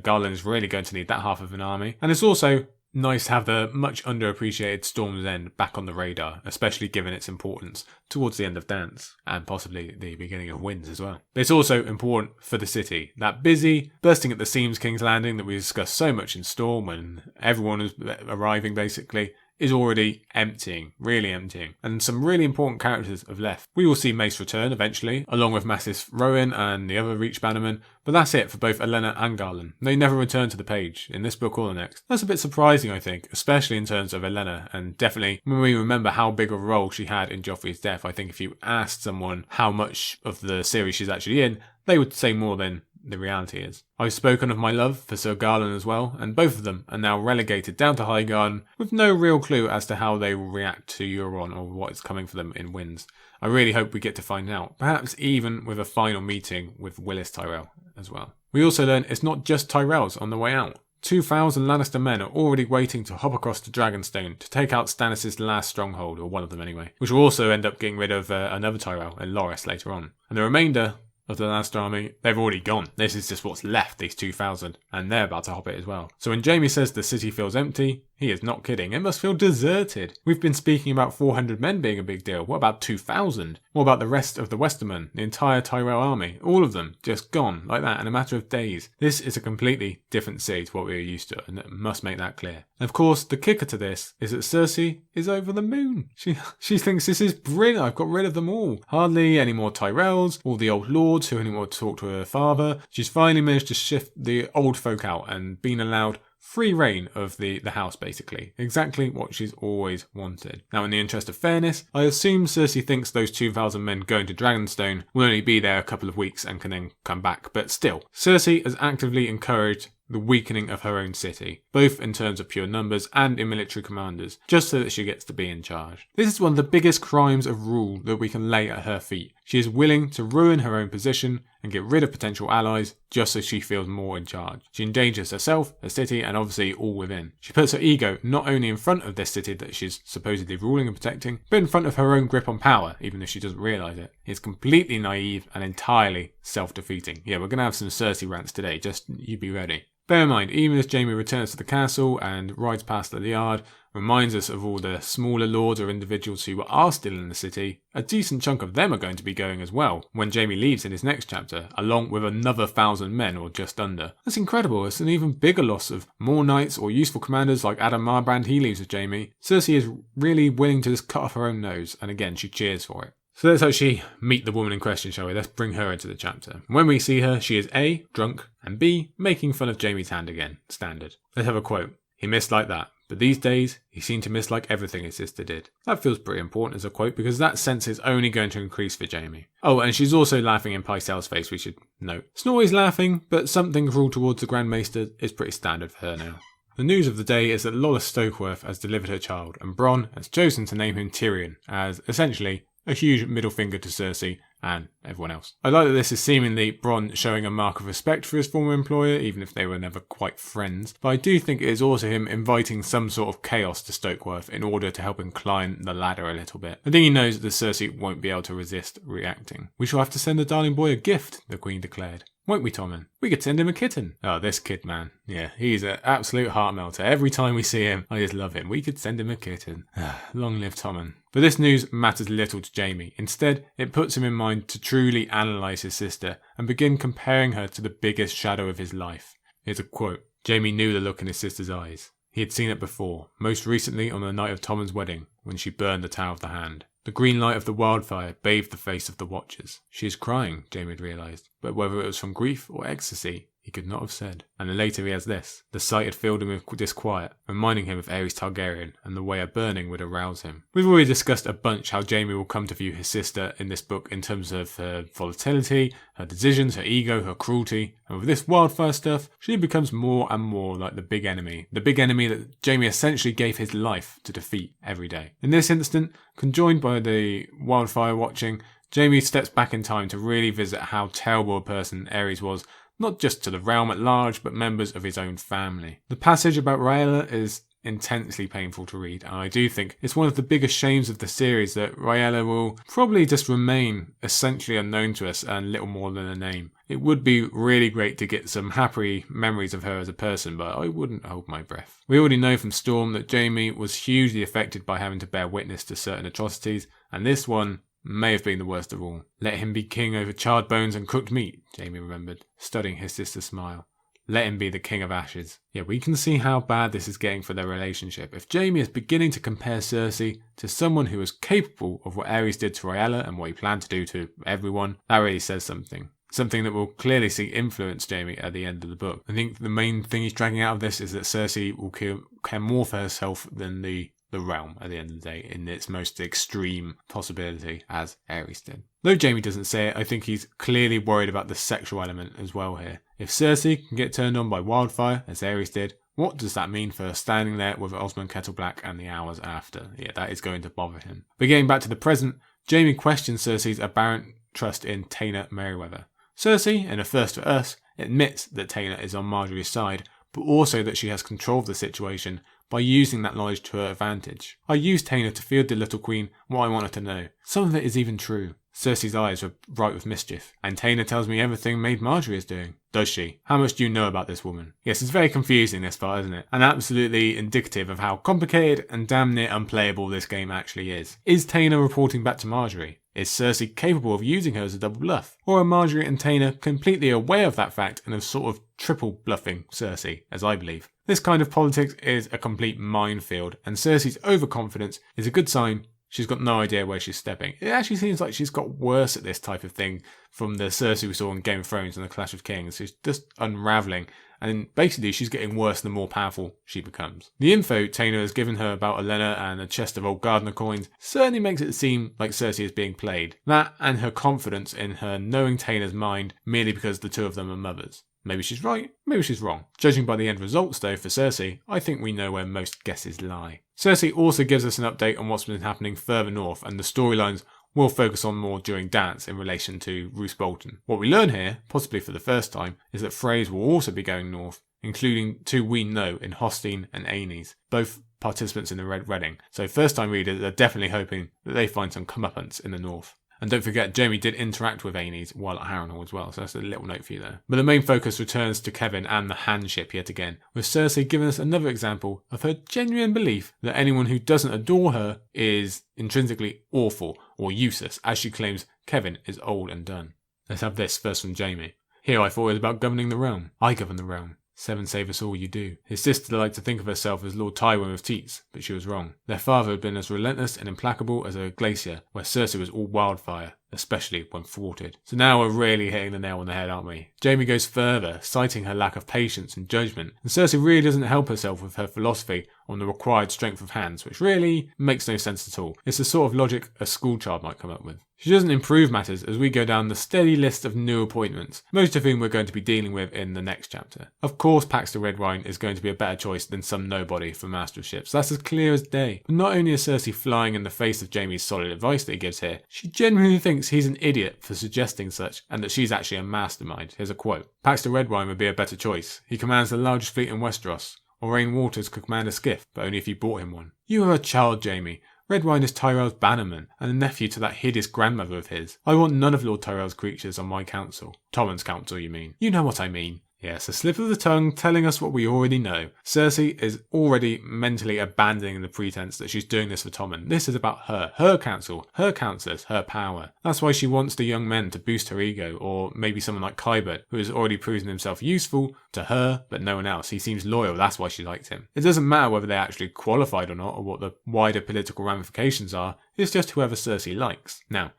Garland is really going to need that half of an army. And it's also nice to have the much underappreciated Storm's End back on the radar, especially given its importance towards the end of Dance, and possibly the beginning of Winds as well. But it's also important for the city. That busy, bursting at the seams King's Landing that we discussed so much in Storm when everyone is arriving basically, is already emptying, really emptying, and some really important characters have left. We will see Mace return eventually, along with Massif Rowan and the other Reach bannermen, but that's it for both Olenna and Garland. They never return to the page, in this book or the next. That's a bit surprising, I think, especially in terms of Olenna, and definitely when we remember how big a role she had in Joffrey's death. I think if you asked someone how much of the series she's actually in, they would say more than the reality is. I've spoken of my love for Sir Garland as well, and both of them are now relegated down to Highgarden with no real clue as to how they will react to Euron or what is coming for them in Winds. I really hope we get to find out, perhaps even with a final meeting with Willis Tyrell as well. We also learn it's not just Tyrells on the way out. 2,000 Lannister men are already waiting to hop across to Dragonstone to take out Stannis' last stronghold, or one of them anyway, which will also end up getting rid of another Tyrell in Loras later on. And the remainder of the Lannister army, they've already gone. This is just what's left, these 2,000, and they're about to hop it as well. So when Jaime says the city feels empty, He is not kidding. It must feel deserted. We've been speaking about 400 men being a big deal. What about 2,000? What about the rest of the Westermen? The entire Tyrell army? All of them just gone like that in a matter of days. This is a completely different city to what we are used to, and it must make that clear. And of course, the kicker to this is that Cersei is over the moon. She thinks this is brilliant. I've got rid of them all. Hardly any more Tyrells, all the old lords who only want to talk to her father. She's finally managed to shift the old folk out and been allowed free reign of the house, basically. Exactly what she's always wanted. Now, in the interest of fairness, I assume Cersei thinks those 2,000 men going to Dragonstone will only be there a couple of weeks and can then come back. But still, Cersei has actively encouraged the weakening of her own city, both in terms of pure numbers and in military commanders, just so that she gets to be in charge. This is one of the biggest crimes of rule that we can lay at her feet. She is willing to ruin her own position and get rid of potential allies just so she feels more in charge. She endangers herself, her city, and obviously all within. She puts her ego not only in front of this city that she's supposedly ruling and protecting, but in front of her own grip on power, even if she doesn't realise it. It's completely naive and entirely self-defeating. Yeah, we're going to have some Cersei rants today, just you be ready. Bear in mind, even as Jaime returns to the castle and rides past the yard, reminds us of all the smaller lords or individuals who are still in the city, a decent chunk of them are going to be going as well when Jaime leaves in his next chapter, along with another 1,000 men or just under. That's incredible. It's an even bigger loss of more knights or useful commanders like Adam Marbrand. He leaves with Jaime. Cersei is really willing to just cut off her own nose, and again, she cheers for it. So let's actually meet the woman in question, shall we? Let's bring her into the chapter. When we see her, she is A, drunk, and B, making fun of Jaime's hand again. Standard. Let's have a quote. He missed like that, but these days, he seemed to miss like everything his sister did. That feels pretty important as a quote because that sense is only going to increase for Jaime. Oh, and she's also laughing in Pycelle's face, we should note. It's not always laughing, but something cruel towards the Grand Maester is pretty standard for her now. The news of the day is that Lolla Stokeworth has delivered her child, and Bronn has chosen to name him Tyrion, as essentially a huge middle finger to Cersei and everyone else. I like that this is seemingly Bronn showing a mark of respect for his former employer, even if they were never quite friends. But I do think it is also him inviting some sort of chaos to Stokeworth in order to help him climb the ladder a little bit. I think he knows that Cersei won't be able to resist reacting. We shall have to send the darling boy a gift, the Queen declared. Won't we, Tommen? We could send him a kitten. Oh, this kid, man. Yeah, he's an absolute heart melter. Every time we see him, I just love him. We could send him a kitten. Long live Tommen. But this news matters little to Jaime. Instead, it puts him in mind to truly analyse his sister and begin comparing her to the biggest shadow of his life. Here's a quote. Jaime knew the look in his sister's eyes. He had seen it before, most recently on the night of Tommen's wedding, when she burned the Tower of the Hand. The green light of the wildfire bathed the face of the watchers. She is crying, Jaime had realised, but whether it was from grief or ecstasy, he could not have said. And then later he has this. The sight had filled him with disquiet, reminding him of Aerys Targaryen and the way a burning would arouse him. We've already discussed a bunch how Jaime will come to view his sister in this book in terms of her volatility, her decisions, her ego, her cruelty, and with this wildfire stuff, she becomes more and more like the big enemy that Jaime essentially gave his life to defeat every day. In this instant, conjoined by the wildfire watching, Jaime steps back in time to really visit how terrible a person Aerys was, not just to the realm at large, but members of his own family. The passage about Rhaella is intensely painful to read, and I do think it's one of the biggest shames of the series that Rhaella will probably just remain essentially unknown to us and little more than a name. It would be really great to get some happy memories of her as a person, but I wouldn't hold my breath. We already know from Storm that Jaime was hugely affected by having to bear witness to certain atrocities, and this one may have been the worst of all. Let him be king over charred bones and cooked meat, Jaime remembered, studying his sister's smile. Let him be the king of ashes. Yeah, we can see how bad this is getting for their relationship. If Jaime is beginning to compare Cersei to someone who was capable of what Aerys did to Rhaella and what he planned to do to everyone, that really says something. Something that will clearly see influence Jaime at the end of the book. I think the main thing he's dragging out of this is that Cersei will care more for herself than the realm at the end of the day, in its most extreme possibility, as Aerys did. Though Jaime doesn't say it, I think he's clearly worried about the sexual element as well here. If Cersei can get turned on by wildfire, as Aerys did, what does that mean for her standing there with Osmond Kettleblack and the hours after? Yeah, that is going to bother him. But getting back to the present, Jaime questions Cersei's apparent trust in Taena Merryweather. Cersei, in a first for us, admits that Taena is on Marjorie's side, but also that she has control of the situation by using that knowledge to her advantage. I used Taena to feed the little queen what I wanted to know. Some of it is even true. Cersei's eyes were bright with mischief. And Taena tells me everything Maid Marjorie is doing. Does she? How much do you know about this woman? Yes, it's very confusing, this part, isn't it? And absolutely indicative of how complicated and damn near unplayable this game actually is. Is Taena reporting back to Marjorie? Is Cersei capable of using her as a double bluff? Or are Marjorie and Taena completely aware of that fact and are sort of triple bluffing Cersei, as I believe? This kind of politics is a complete minefield, and Cersei's overconfidence is a good sign. She's got no idea where she's stepping. It actually seems like she's got worse at this type of thing from the Cersei we saw in Game of Thrones and the Clash of Kings. She's just unravelling, and basically she's getting worse the more powerful she becomes. The info Taena has given her about Olenna and a chest of old Gardener coins certainly makes it seem like Cersei is being played. That and her confidence in her knowing Taena's mind merely because the two of them are mothers. Maybe she's right, maybe she's wrong. Judging by the end results though for Cersei, I think we know where most guesses lie. Cersei also gives us an update on what's been happening further north, and the storylines will focus on more during Dance in relation to Roose Bolton. What we learn here, possibly for the first time, is that Freys will also be going north, including two we know in Hostine and Aenys, both participants in the Red Wedding. So first time readers are definitely hoping that they find some comeuppance in the north. And don't forget, Jaime did interact with Aenys while at Harrenhal as well, so that's a little note for you there. But the main focus returns to Kevan and the handship yet again, with Cersei giving us another example of her genuine belief that anyone who doesn't adore her is intrinsically awful or useless, as she claims Kevan is old and done. Let's have this first from Jaime. Here I thought it was about governing the realm. I govern the realm. Seven save us all, you do. His sister liked to think of herself as Lord Tywin of Teats, but she was wrong. Their father had been as relentless and implacable as a glacier, where Cersei was all wildfire, especially when thwarted. So now we're really hitting the nail on the head, aren't we? Jaime goes further, citing her lack of patience and judgment, and Cersei really doesn't help herself with her philosophy on the required strength of hands, which really makes no sense at all. It's the sort of logic a schoolchild might come up with. She doesn't improve matters as we go down the steady list of new appointments, most of whom we're going to be dealing with in the next chapter. Of course Paxter Redwyne is going to be a better choice than some nobody for Master of Ships, that's as clear as day. But not only is Cersei flying in the face of Jaime's solid advice that he gives here, she genuinely thinks he's an idiot for suggesting such, and that she's actually a mastermind. Here's a quote. Paxter Redwyne would be a better choice. He commands the largest fleet in Westeros. Orain Waters could command a skiff, but only if you bought him one. You are a child, Jaime. Redwyne is Tyrell's bannerman, and a nephew to that hideous grandmother of his. I want none of Lord Tyrell's creatures on my council. Tommen's council, you mean? You know what I mean. Yes, a slip of the tongue telling us what we already know. Cersei is already mentally abandoning the pretense that she's doing this for Tommen. This is about her council, her councillors, her power. That's why she wants the young men to boost her ego, or maybe someone like Qyburn, who has already proven himself useful to her, but no one else. He seems loyal, that's why she liked him. It doesn't matter whether they actually qualified or not, or what the wider political ramifications are, it's just whoever Cersei likes. Now,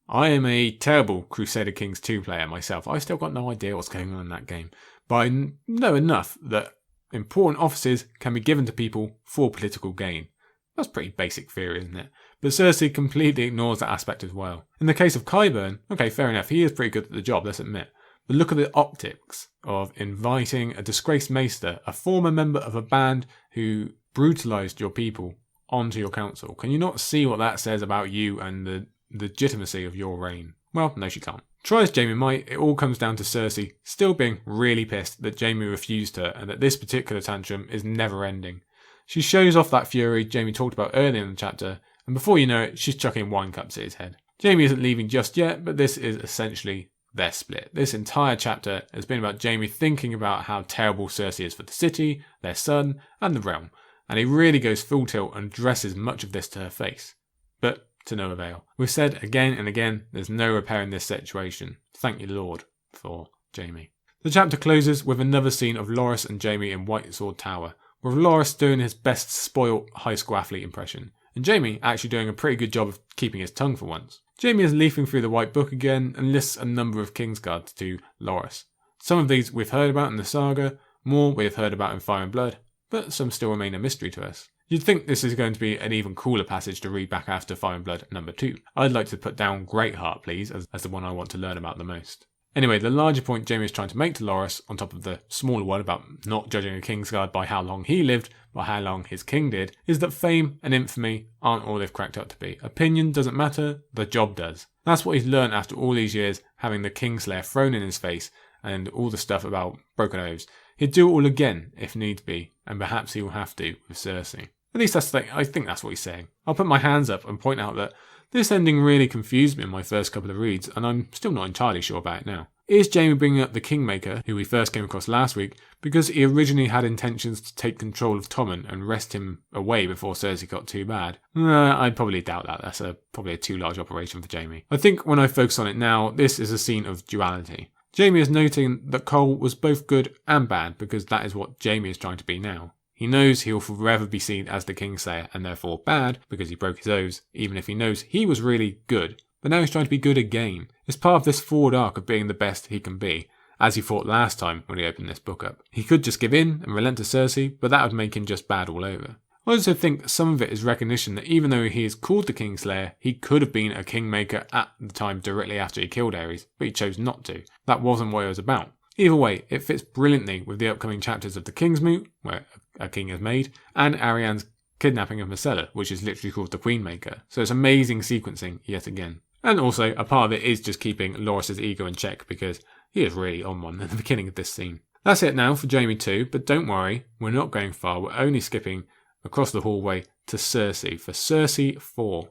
I am a terrible Crusader Kings 2 player myself. I've still got no idea what's going on in that game. But I know enough that important offices can be given to people for political gain. That's pretty basic theory, isn't it? But Cersei completely ignores that aspect as well. In the case of Qyburn, okay, fair enough, he is pretty good at the job, let's admit. But look at the optics of inviting a disgraced maester, a former member of a band who brutalised your people, onto your council. Can you not see what that says about you and the legitimacy of your reign? Well, no, she can't. Try as Jaime might, it all comes down to Cersei still being really pissed that Jaime refused her and that this particular tantrum is never ending. She shows off that fury Jaime talked about earlier in the chapter, and before you know it, she's chucking wine cups at his head. Jaime isn't leaving just yet, but this is essentially their split. This entire chapter has been about Jaime thinking about how terrible Cersei is for the city, their son, and the realm, and he really goes full tilt and addresses much of this to her face. But to no avail. We've said again and again, there's no repairing this situation. Thank you, Lord, for Jaime. The chapter closes with another scene of Loras and Jaime in White Sword Tower, with Loras doing his best spoilt high school athlete impression, and Jaime actually doing a pretty good job of keeping his tongue for once. Jaime is leafing through the White Book again and lists a number of Kingsguards to Loras. Some of these we've heard about in the saga, more we have heard about in Fire and Blood, but some still remain a mystery to us. You'd think this is going to be an even cooler passage to read back after Fire and Blood number 2. I'd like to put down Greatheart, please, as the one I want to learn about the most. Anyway, the larger point Jaime is trying to make to Loras, on top of the smaller one about not judging a Kingsguard by how long he lived, but how long his king did, is that fame and infamy aren't all they've cracked up to be. Opinion doesn't matter, the job does. That's what he's learned after all these years having the Kingslayer thrown in his face and all the stuff about broken oaths. He'd do it all again if need be, and perhaps he will have to with Cersei. At least I think that's what he's saying. I'll put my hands up and point out that this ending really confused me in my first couple of reads, and I'm still not entirely sure about it now. Is Jaime bringing up the Kingmaker, who we first came across last week, because he originally had intentions to take control of Tommen and wrest him away before Cersei got too bad? I'd probably doubt that. That's probably a too large operation for Jaime. I think when I focus on it now, this is a scene of duality. Jaime is noting that Cole was both good and bad, because that is what Jaime is trying to be now. He knows he'll forever be seen as the Kingslayer, and therefore bad, because he broke his oaths, even if he knows he was really good. But now he's trying to be good again. It's part of this forward arc of being the best he can be, as he thought last time when he opened this book up. He could just give in and relent to Cersei, but that would make him just bad all over. I also think some of it is recognition that even though he is called the Kingslayer, he could have been a Kingmaker at the time directly after he killed Aerys, but he chose not to. That wasn't what it was about. Either way, it fits brilliantly with the upcoming chapters of the Kingsmoot, where a king is made, and Arianne's kidnapping of Myrcella, which is literally called the Queenmaker. So it's amazing sequencing yet again. And also, a part of it is just keeping Loras's ego in check, because he is really on one at the beginning of this scene. That's it now for Jaime II, but don't worry, we're not going far, we're only skipping across the hallway to Cersei for Cersei IV.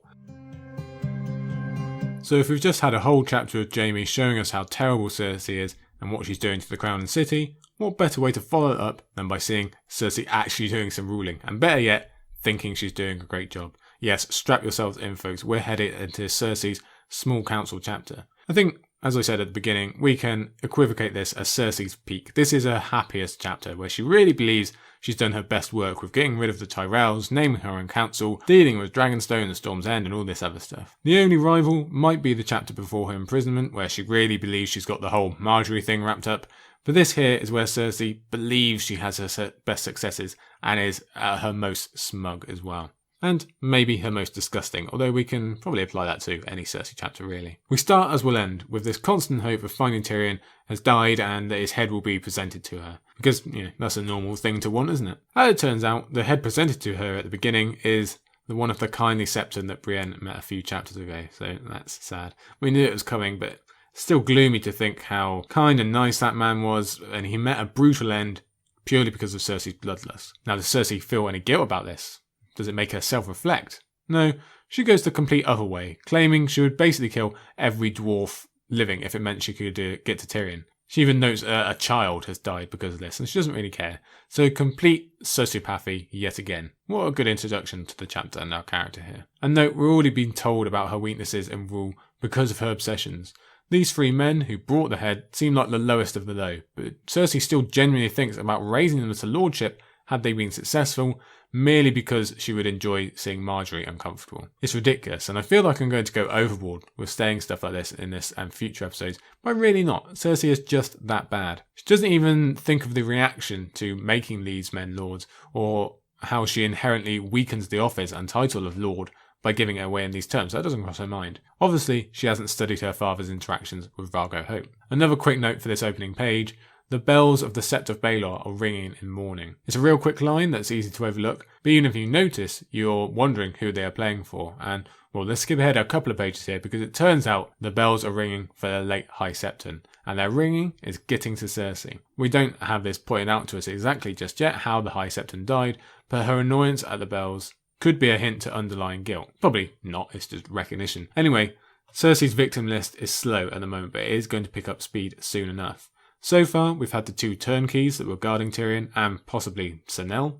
So if we've just had a whole chapter of Jaime showing us how terrible Cersei is and what she's doing to the crown and city, what better way to follow it up than by seeing Cersei actually doing some ruling, and better yet, thinking she's doing a great job. Yes, strap yourselves in folks, we're headed into Cersei's small council chapter. I think, as I said at the beginning, we can equivocate this as Cersei's peak. This is her happiest chapter, where she really believes she's done her best work with getting rid of the Tyrells, naming her own council, dealing with Dragonstone and Storm's End and all this other stuff. The only rival might be the chapter before her imprisonment, where she really believes she's got the whole Margaery thing wrapped up. But this here is where Cersei believes she has her best successes and is at her most smug as well. And maybe her most disgusting, although we can probably apply that to any Cersei chapter really. We start as we'll end, with this constant hope of finding Tyrion has died and that his head will be presented to her. Because, that's a normal thing to want, isn't it? As it turns out, the head presented to her at the beginning is the one of the kindly Septon that Brienne met a few chapters ago, so that's sad. We knew it was coming, but still gloomy to think how kind and nice that man was, and he met a brutal end purely because of Cersei's bloodlust. Now, does Cersei feel any guilt about this? Does it make her self-reflect? No, she goes the complete other way, claiming she would basically kill every dwarf living if it meant she could get to Tyrion. She even notes a child has died because of this, and she doesn't really care. So complete sociopathy yet again. What a good introduction to the chapter and our character here. And note, we're already being told about her weaknesses and rule because of her obsessions. These three men who brought the head seem like the lowest of the low, but Cersei still genuinely thinks about raising them to lordship had they been successful, merely because she would enjoy seeing Margaery uncomfortable. It's ridiculous, and I feel like I'm going to go overboard with saying stuff like this in this and future episodes, but I'm really not. Cersei is just that bad. She doesn't even think of the reaction to making these men lords, or how she inherently weakens the office and title of lord by giving it away in these terms. That doesn't cross her mind. Obviously, she hasn't studied her father's interactions with Vargo Hope. Another quick note for this opening page: the bells of the Sept of Baelor are ringing in mourning. It's a real quick line that's easy to overlook, but even if you notice, you're wondering who they are playing for. And, well, let's skip ahead a couple of pages here, because it turns out the bells are ringing for the late High Septon, and their ringing is getting to Cersei. We don't have this pointed out to us exactly just yet how the High Septon died, but her annoyance at the bells could be a hint to underlying guilt. Probably not, it's just recognition. Anyway, Cersei's victim list is slow at the moment, but it is going to pick up speed soon enough. So far, we've had the two turnkeys that were guarding Tyrion, and possibly Sanel.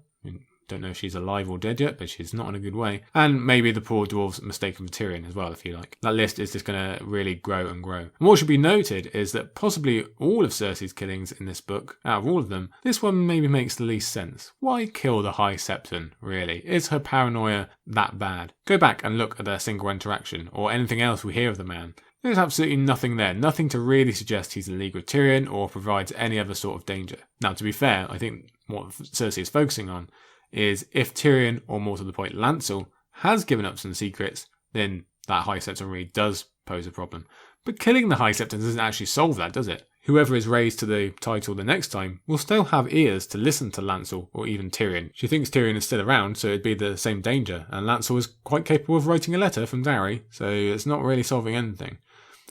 Don't know if she's alive or dead yet, but she's not in a good way. And maybe the poor dwarves mistaken for Tyrion as well, if you like. That list is just going to really grow and grow. And what should be noted is that possibly all of Cersei's killings in this book, out of all of them, this one maybe makes the least sense. Why kill the High Septon, really? Is her paranoia that bad? Go back and look at their single interaction, or anything else we hear of the man. There's absolutely nothing there, nothing to really suggest he's in league with Tyrion or provides any other sort of danger. Now, to be fair, I think what Cersei is focusing on is if Tyrion, or more to the point Lancel, has given up some secrets, then that High Septon really does pose a problem. But killing the High Septon doesn't actually solve that, does it? Whoever is raised to the title the next time will still have ears to listen to Lancel or even Tyrion. She thinks Tyrion is still around, so it'd be the same danger, and Lancel is quite capable of writing a letter from Darry, so it's not really solving anything.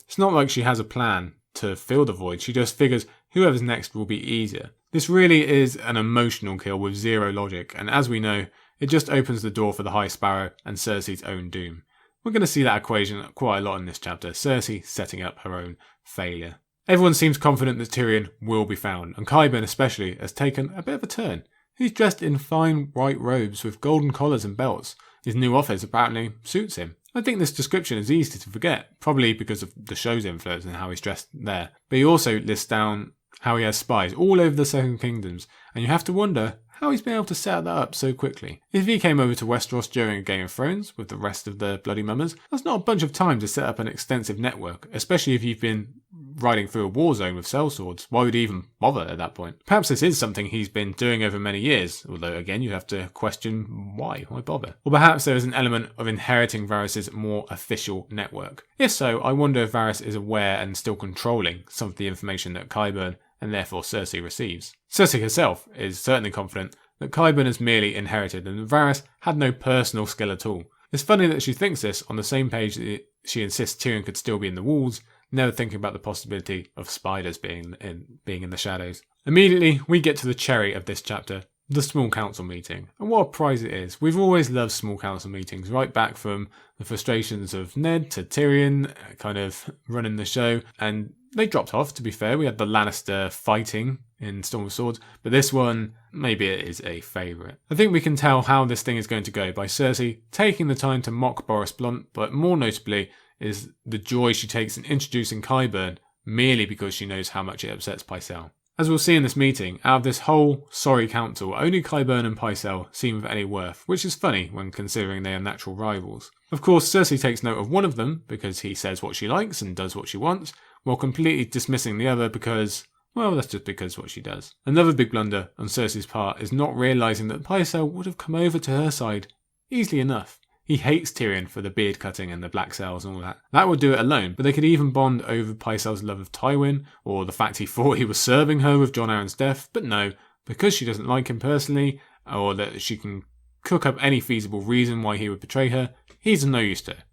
It's not like she has a plan to fill the void, she just figures whoever's next will be easier. This really is an emotional kill with zero logic, and as we know, it just opens the door for the High Sparrow and Cersei's own doom. We're going to see that equation quite a lot in this chapter, Cersei setting up her own failure. Everyone seems confident that Tyrion will be found, and Qyburn especially has taken a bit of a turn. He's dressed in fine white robes with golden collars and belts. His new office apparently suits him. I think this description is easy to forget, probably because of the show's influence and how he's dressed there. But he also lists down how he has spies all over the Seven Kingdoms, and you have to wonder how he's been able to set that up so quickly. If he came over to Westeros during a Game of Thrones with the rest of the Bloody Mummers, that's not a bunch of time to set up an extensive network, especially if you've been riding through a war zone with sellswords. Why would he even bother at that point? Perhaps this is something he's been doing over many years, although again you have to question why bother? Or perhaps there is an element of inheriting Varys' more official network. If so, I wonder if Varys is aware and still controlling some of the information that Qyburn and therefore Cersei receives. Cersei herself is certainly confident that Qyburn has merely inherited and Varys had no personal skill at all. It's funny that she thinks this on the same page that she insists Tyrion could still be in the walls, never thinking about the possibility of spiders being in the shadows. Immediately, we get to the cherry of this chapter, the small council meeting. And what a prize it is. We've always loved small council meetings, right back from the frustrations of Ned to Tyrion kind of running the show. And they dropped off, to be fair. We had the Lannister fighting in Storm of Swords, but this one, maybe it is a favourite. I think we can tell how this thing is going to go by Cersei taking the time to mock Boros Blunt, but more notably is the joy she takes in introducing Qyburn merely because she knows how much it upsets Pycelle. As we'll see in this meeting, out of this whole sorry council, only Qyburn and Pycelle seem of any worth, which is funny when considering they are natural rivals. Of course, Cersei takes note of one of them because he says what she likes and does what she wants, while completely dismissing the other because, well, that's just because what she does. Another big blunder on Cersei's part is not realising that Pycelle would have come over to her side easily enough. He hates Tyrion for the beard cutting and the black cells and all that. That would do it alone, but they could even bond over Pycelle's love of Tywin, or the fact he thought he was serving her with Jon Arryn's death, but no, because she doesn't like him personally, or that she can cook up any feasible reason why he would betray her, he's of no use to her.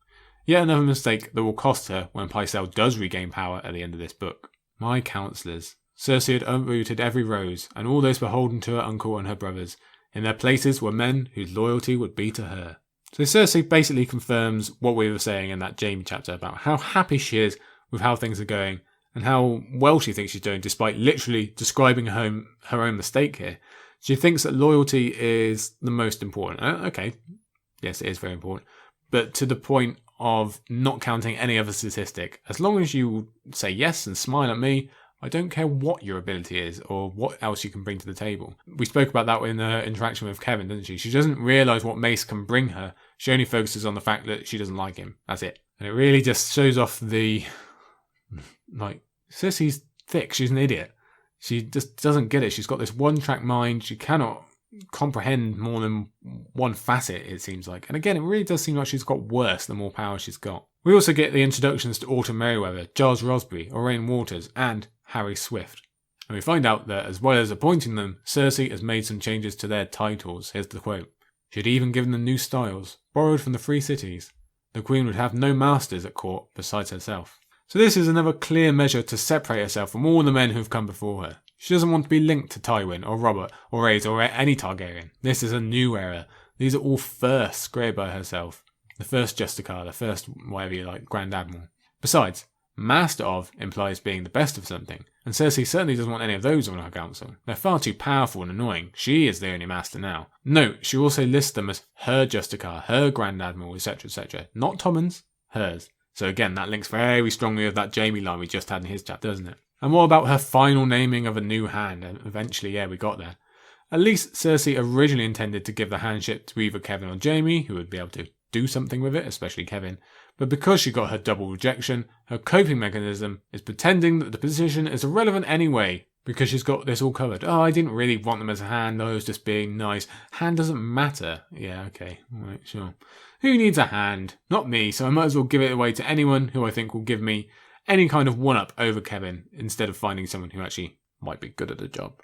Yet another mistake that will cost her when Pycelle does regain power at the end of this book. My counsellors. Cersei had uprooted every rose, and all those beholden to her uncle and her brothers. In their places were men whose loyalty would be to her. So Cersei basically confirms what we were saying in that Jaime chapter about how happy she is with how things are going and how well she thinks she's doing despite literally describing her own mistake here. She thinks that loyalty is the most important. Okay, yes, it is very important. But to the point of not counting any other statistic. As long as you say yes and smile at me, I don't care what your ability is or what else you can bring to the table. We spoke about that in her interaction with Kevin, didn't she? She doesn't realise what Mace can bring her. She only focuses on the fact that she doesn't like him. That's it. And it really just shows off the... Cersei's thick. She's an idiot. She just doesn't get it. She's got this one-track mind. She cannot comprehend more than one facet, it seems like. And again, it really does seem like she's got worse the more power she's got. We also get the introductions to Autumn Merryweather, Giles Rosberry, Oraine Waters, and Harry Swift. And we find out that, as well as appointing them, Cersei has made some changes to their titles. Here's the quote. She had even given them new styles, borrowed from the Free Cities. The Queen would have no masters at court besides herself. So this is another clear measure to separate herself from all the men who have come before her. She doesn't want to be linked to Tywin, or Robert, or Aes, or any Targaryen. This is a new era. These are all firsts created by herself. The first Justicar, the first whatever you like, Grand Admiral. Besides, Master of implies being the best of something, and Cersei certainly doesn't want any of those on her council. They're far too powerful and annoying. She is the only master now. Note, she also lists them as her Justicar, her Grand Admiral, etc., etc. Not Tommen's, hers. So again, that links very strongly with that Jaime line we just had in his chapter, doesn't it? And what about her final naming of a new hand? And eventually, yeah, we got there. At least Cersei originally intended to give the handship to either Kevin or Jaime, who would be able to do something with it, especially Kevin. But because she got her double rejection, her coping mechanism is pretending that the position is irrelevant anyway, because she's got this all covered. Oh, I didn't really want them as a hand, I was just being nice. Hand doesn't matter. Yeah, okay, right, sure. Who needs a hand? Not me, so I might as well give it away to anyone who I think will give me any kind of one-up over Kevin, instead of finding someone who actually might be good at the job.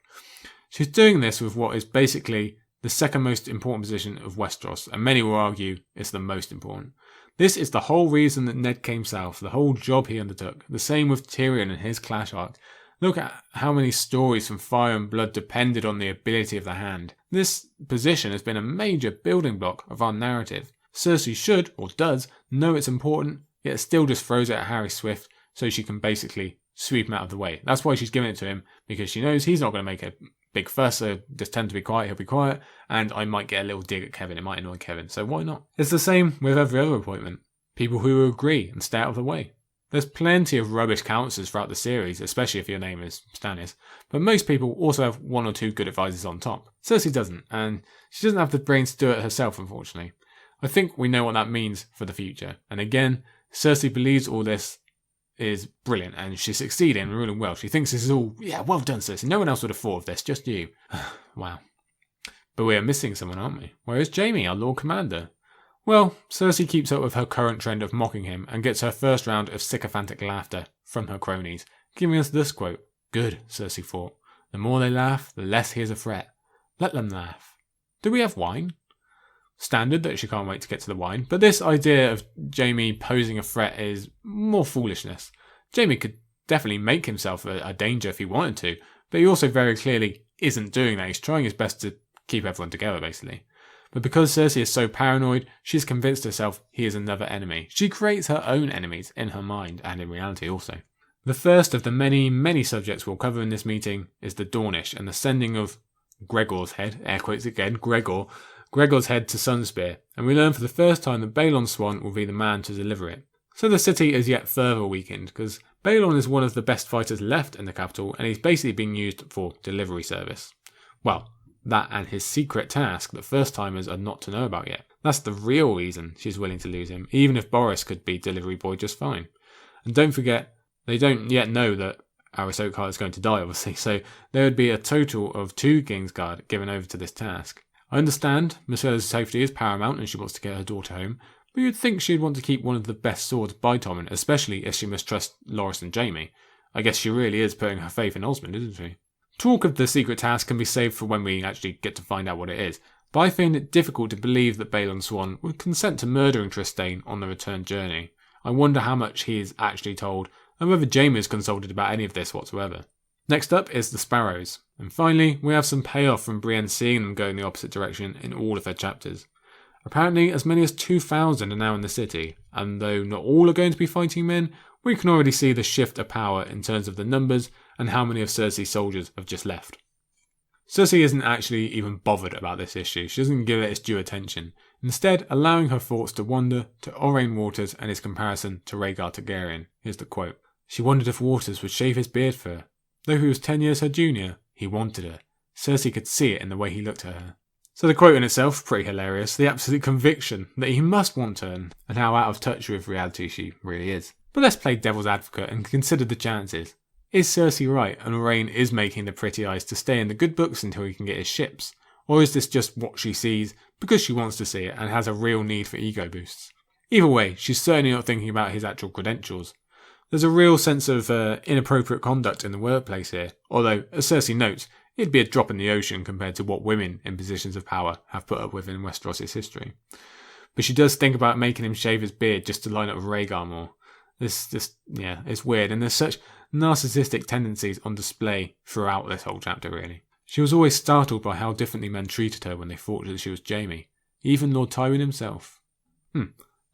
She's doing this with what is basically the second most important position of Westeros, and many will argue it's the most important. This is the whole reason that Ned came south, the whole job he undertook. The same with Tyrion and his clash arc. Look at how many stories from Fire and Blood depended on the ability of the hand. This position has been a major building block of our narrative. Cersei should, or does, know it's important, yet still just throws it at Harry Swift so she can basically sweep him out of the way. That's why she's giving it to him, because she knows he's not going to make a big fuss, so just tend to be quiet, he'll be quiet, and I might get a little dig at Kevin, it might annoy Kevin, so why not? It's the same with every other appointment. People who agree and stay out of the way. There's plenty of rubbish counsellors throughout the series, especially if your name is Stannis, but most people also have one or two good advisors on top. Cersei doesn't, and she doesn't have the brains to do it herself, unfortunately. I think we know what that means for the future, and again, Cersei believes all this is brilliant, and she's succeeding and ruling well. She thinks this is all, yeah, well done, Cersei. No one else would have thought of this, just you. Wow. But we are missing someone, aren't we? Where is Jaime, our Lord Commander? Well, Cersei keeps up with her current trend of mocking him and gets her first round of sycophantic laughter from her cronies, giving us this quote. Good, Cersei thought. The more they laugh, the less he is a threat. Let them laugh. Do we have wine? Standard that she can't wait to get to the wine, but this idea of Jaime posing a threat is more foolishness. Jaime could definitely make himself a danger if he wanted to, but he also very clearly isn't doing that. He's trying his best to keep everyone together, basically. But because Cersei is so paranoid, she's convinced herself he is another enemy. She creates her own enemies in her mind and in reality also. The first of the many, many subjects we'll cover in this meeting is the Dornish and the sending of Gregor's head, air quotes again, Gregor's head to Sunspear, and we learn for the first time that Balon Swan will be the man to deliver it. So the city is yet further weakened, because Balon is one of the best fighters left in the capital, and he's basically being used for delivery service. Well, that and his secret task that first-timers are not to know about yet. That's the real reason she's willing to lose him, even if Boris could be delivery boy just fine. And don't forget, they don't yet know that Ahsoka is going to die, obviously, so there would be a total of 2 Kingsguard given over to this task. I understand Myrcella's safety is paramount and she wants to get her daughter home, but you'd think she'd want to keep one of the best swords by Tommen, especially if she mistrusts Loras and Jaime. I guess she really is putting her faith in Osmond, isn't she? Talk of the secret task can be saved for when we actually get to find out what it is, but I find it difficult to believe that Balon Swan would consent to murdering Trystane on the return journey. I wonder how much he is actually told, and whether Jaime is consulted about any of this whatsoever. Next up is the Sparrows, and finally we have some payoff from Brienne seeing them go in the opposite direction in all of her chapters. Apparently as many as 2,000 are now in the city, and though not all are going to be fighting men, we can already see the shift of power in terms of the numbers and how many of Cersei's soldiers have just left. Cersei isn't actually even bothered about this issue. She doesn't give it its due attention, instead allowing her thoughts to wander to Orain Waters and his comparison to Rhaegar Targaryen. Here's the quote. She wondered if Waters would shave his beard for her. Though he was 10 years her junior, he wanted her. Cersei could see it in the way he looked at her. So the quote in itself, pretty hilarious, the absolute conviction that he must want her and how out of touch with reality she really is. But let's play devil's advocate and consider the chances. Is Cersei right and Orain is making the pretty eyes to stay in the good books until he can get his ships? Or is this just what she sees because she wants to see it and has a real need for ego boosts? Either way, she's certainly not thinking about his actual credentials. There's a real sense of inappropriate conduct in the workplace here, although, as Cersei notes, it'd be a drop in the ocean compared to what women in positions of power have put up with in Westeros' history. But she does think about making him shave his beard just to line up with Rhaegar more. It's weird, and there's such narcissistic tendencies on display throughout this whole chapter, really. She was always startled by how differently men treated her when they thought that she was Jaime, even Lord Tywin himself.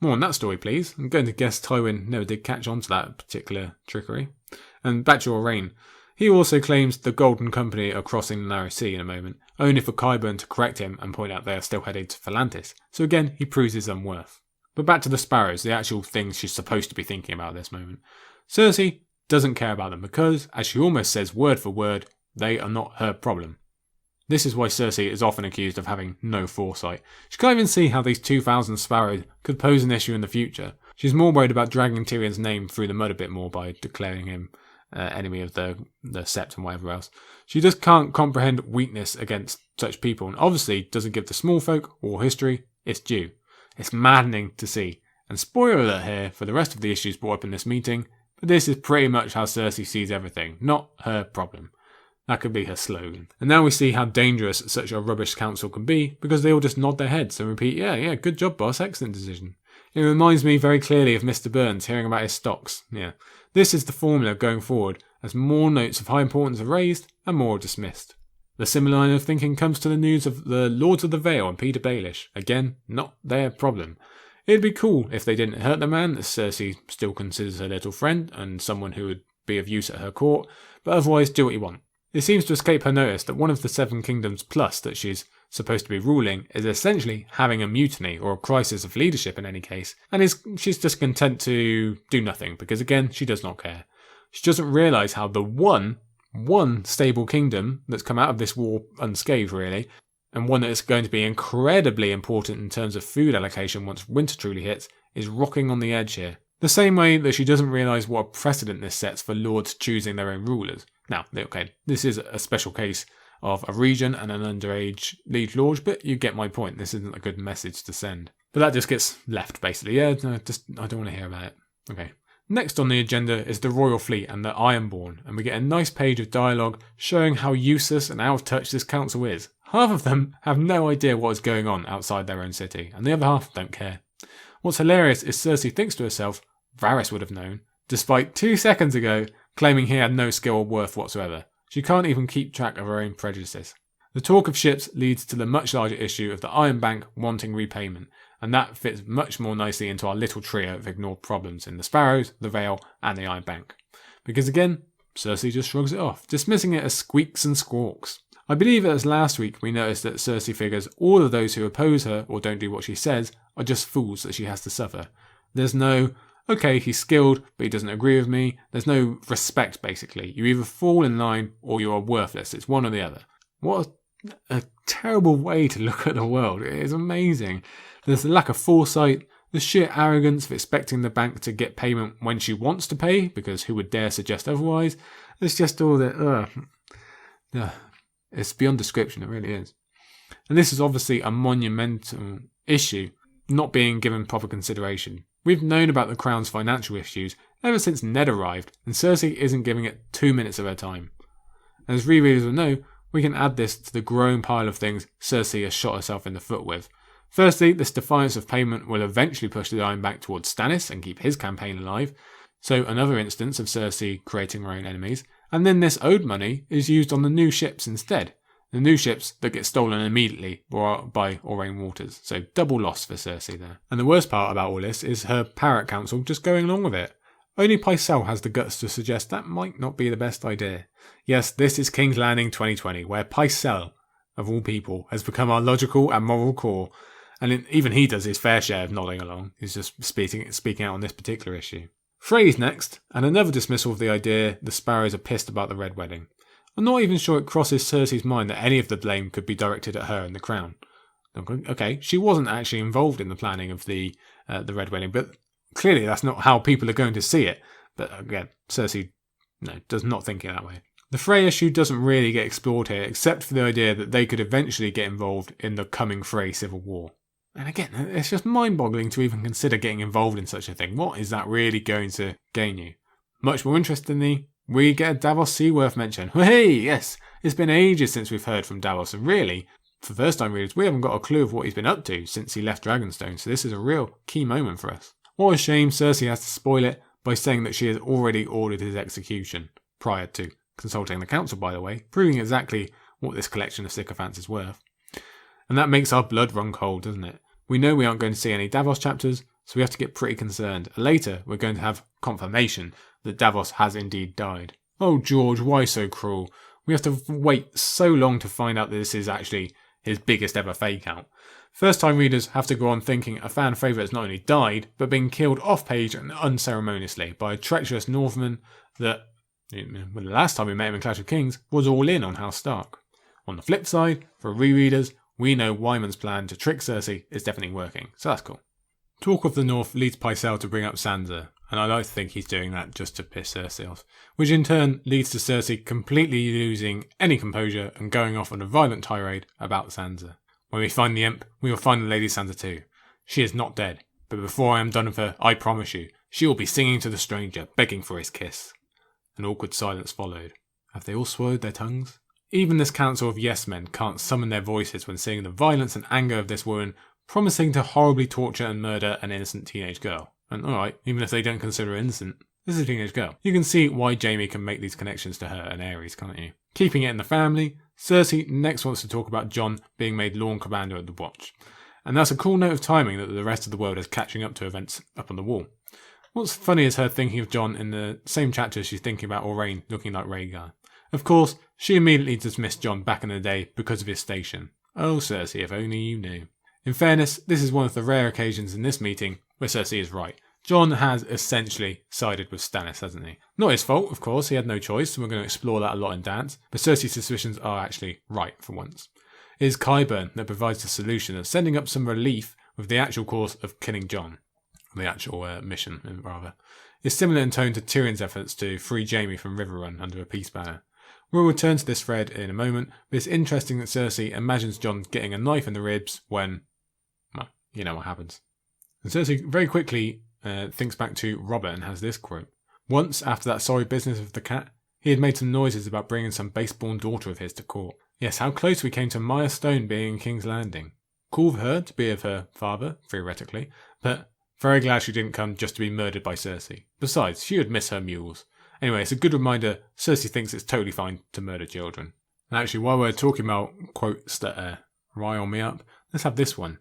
More on that story, please. I'm going to guess Tywin never did catch on to that particular trickery. And back to Orain. He also claims the Golden Company are crossing the Narrow Sea in a moment, only for Qyburn to correct him and point out they are still headed to Volantis. So again, he proves his unworth. But back to the Sparrows, the actual things she's supposed to be thinking about at this moment. Cersei doesn't care about them because, as she almost says word for word, they are not her problem. This is why Cersei is often accused of having no foresight. She can't even see how these 2,000 Sparrows could pose an issue in the future. She's more worried about dragging Tyrion's name through the mud a bit more by declaring him enemy of the Sept and whatever else. She just can't comprehend weakness against such people, and obviously doesn't give the small folk or history its due. It's maddening to see. And spoiler alert here for the rest of the issues brought up in this meeting, but this is pretty much how Cersei sees everything, not her problem. That could be her slogan. And now we see how dangerous such a rubbish council can be, because they all just nod their heads and repeat, yeah, good job boss, excellent decision. It reminds me very clearly of Mr. Burns hearing about his stocks. Yeah, this is the formula going forward as more notes of high importance are raised and more are dismissed. The similar line of thinking comes to the news of the Lords of the Vale and Peter Baelish. Again, not their problem. It'd be cool if they didn't hurt the man, as Cersei still considers her little friend and someone who would be of use at her court, but otherwise do what you want. It seems to escape her notice that one of the 7 kingdoms plus that she's supposed to be ruling is essentially having a mutiny or a crisis of leadership in any case, and she's just content to do nothing because again, she does not care. She doesn't realise how the one stable kingdom that's come out of this war unscathed really, and one that is going to be incredibly important in terms of food allocation once winter truly hits, is rocking on the edge here. The same way that she doesn't realise what a precedent this sets for lords choosing their own rulers. Now, okay, this is a special case of a region and an underage liege lord, but you get my point. This isn't a good message to send. But that just gets left, basically. Yeah, no, I don't want to hear about it. Okay. Next on the agenda is the royal fleet and the Ironborn, and we get a nice page of dialogue showing how useless and out of touch this council is. Half of them have no idea what is going on outside their own city, and the other half don't care. What's hilarious is Cersei thinks to herself, Varys would have known, despite 2 seconds ago claiming he had no skill or worth whatsoever. She can't even keep track of her own prejudices. The talk of ships leads to the much larger issue of the Iron Bank wanting repayment, and that fits much more nicely into our little trio of ignored problems in the Sparrows, the Vale, and the Iron Bank. Because again, Cersei just shrugs it off, dismissing it as squeaks and squawks. I believe as last week we noticed that Cersei figures all of those who oppose her or don't do what she says are just fools that she has to suffer. There's no, okay, he's skilled, but he doesn't agree with me. There's no respect, basically. You either fall in line or you are worthless. It's one or the other. What a terrible way to look at the world. It is amazing. There's the lack of foresight, the sheer arrogance of expecting the bank to get payment when she wants to pay, because who would dare suggest otherwise? It's just all that, it's beyond description, it really is. And this is obviously a monumental issue, not being given proper consideration. We've known about the Crown's financial issues ever since Ned arrived, and Cersei isn't giving it 2 minutes of her time. As rereaders will know, we can add this to the growing pile of things Cersei has shot herself in the foot with. Firstly, this defiance of payment will eventually push the Iron Bank towards Stannis and keep his campaign alive, so another instance of Cersei creating her own enemies, and then this owed money is used on the new ships instead. The new ships that get stolen immediately by Aurane Waters, so double loss for Cersei there. And the worst part about all this is her Parrot Council just going along with it. Only Pycelle has the guts to suggest that might not be the best idea. Yes, this is King's Landing 2020, where Pycelle, of all people, has become our logical and moral core, and even he does his fair share of nodding along. He's just speaking out on this particular issue. Frey's next, and another dismissal of the idea the Sparrows are pissed about the Red Wedding. I'm not even sure it crosses Cersei's mind that any of the blame could be directed at her and the Crown. Okay, she wasn't actually involved in the planning of the Red Wedding, but clearly that's not how people are going to see it. But again, Cersei does not think it that way. The Frey issue doesn't really get explored here, except for the idea that they could eventually get involved in the coming Frey civil war. And again, it's just mind-boggling to even consider getting involved in such a thing. What is that really going to gain you? Much more interestingly, we get a Davos Seaworth mention. Hey, yes, it's been ages since we've heard from Davos, and really, for first-time readers, we haven't got a clue of what he's been up to since he left Dragonstone, so this is a real key moment for us. What a shame Cersei has to spoil it by saying that she has already ordered his execution, prior to consulting the council, by the way, proving exactly what this collection of sycophants is worth. And that makes our blood run cold, doesn't it? We know we aren't going to see any Davos chapters, so we have to get pretty concerned. Later, we're going to have confirmation that Davos has indeed died. Oh, George, why so cruel? We have to wait so long to find out that this is actually his biggest ever fake out. First-time readers have to go on thinking a fan favourite has not only died, but been killed off-page and unceremoniously by a treacherous Northman that, the last time we met him in Clash of Kings, was all in on House Stark. On the flip side, for rereaders, we know Wyman's plan to trick Cersei is definitely working, so that's cool. Talk of the North leads Pycelle to bring up Sansa, and I like to think he's doing that just to piss Cersei off, which in turn leads to Cersei completely losing any composure and going off on a violent tirade about Sansa. When we find the Imp, we will find the Lady Sansa too. She is not dead, but before I am done with her, I promise you, she will be singing to the stranger, begging for his kiss. An awkward silence followed. Have they all swallowed their tongues? Even this council of yes-men can't summon their voices when seeing the violence and anger of this woman promising to horribly torture and murder an innocent teenage girl. And alright, even if they don't consider her innocent, this is a teenage girl. You can see why Jaime can make these connections to her and Ares, can't you? Keeping it in the family, Cersei next wants to talk about Jon being made Lord Commander of the Watch. And that's a cool note of timing that the rest of the world is catching up to events up on the wall. What's funny is her thinking of Jon in the same chapter as she's thinking about Aurane looking like Rhaegar. Of course, she immediately dismissed Jon back in the day because of his station. Oh, Cersei, if only you knew. In fairness, this is one of the rare occasions in this meeting where Cersei is right. Jon has essentially sided with Stannis, hasn't he? Not his fault, of course, he had no choice, and we're going to explore that a lot in Dance, but Cersei's suspicions are actually right for once. It is Qyburn that provides the solution of sending up some relief with the actual course of killing Jon. The actual mission, rather. It's similar in tone to Tyrion's efforts to free Jaime from Riverrun under a peace banner. We'll return to this thread in a moment, but it's interesting that Cersei imagines Jon getting a knife in the ribs when, well, you know what happens. And Cersei very quickly thinks back to Robert and has this quote. Once, after that sorry business with the cat, he had made some noises about bringing some base-born daughter of his to court. Yes, how close we came to Maya Stone being in King's Landing. Cool of her to be of her father, theoretically, but very glad she didn't come just to be murdered by Cersei. Besides, she would miss her mules. Anyway, it's a good reminder Cersei thinks it's totally fine to murder children. And actually, while we're talking about quotes that rile me up, let's have this one.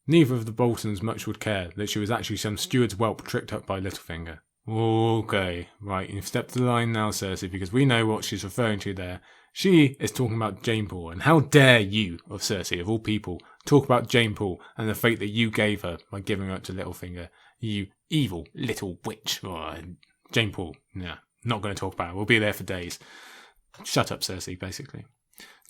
Neither of the Boltons much would care that she was actually some steward's whelp tricked up by Littlefinger. Okay, right, you've stepped the line now, Cersei, because we know what she's referring to there. She is talking about Jane Paul, and how dare you, of Cersei, of all people, talk about Jane Paul and the fate that you gave her by giving her up to Littlefinger. You evil little witch. Oh, Jane Paul, nah, not going to talk about her. We'll be there for days. Shut up, Cersei, basically.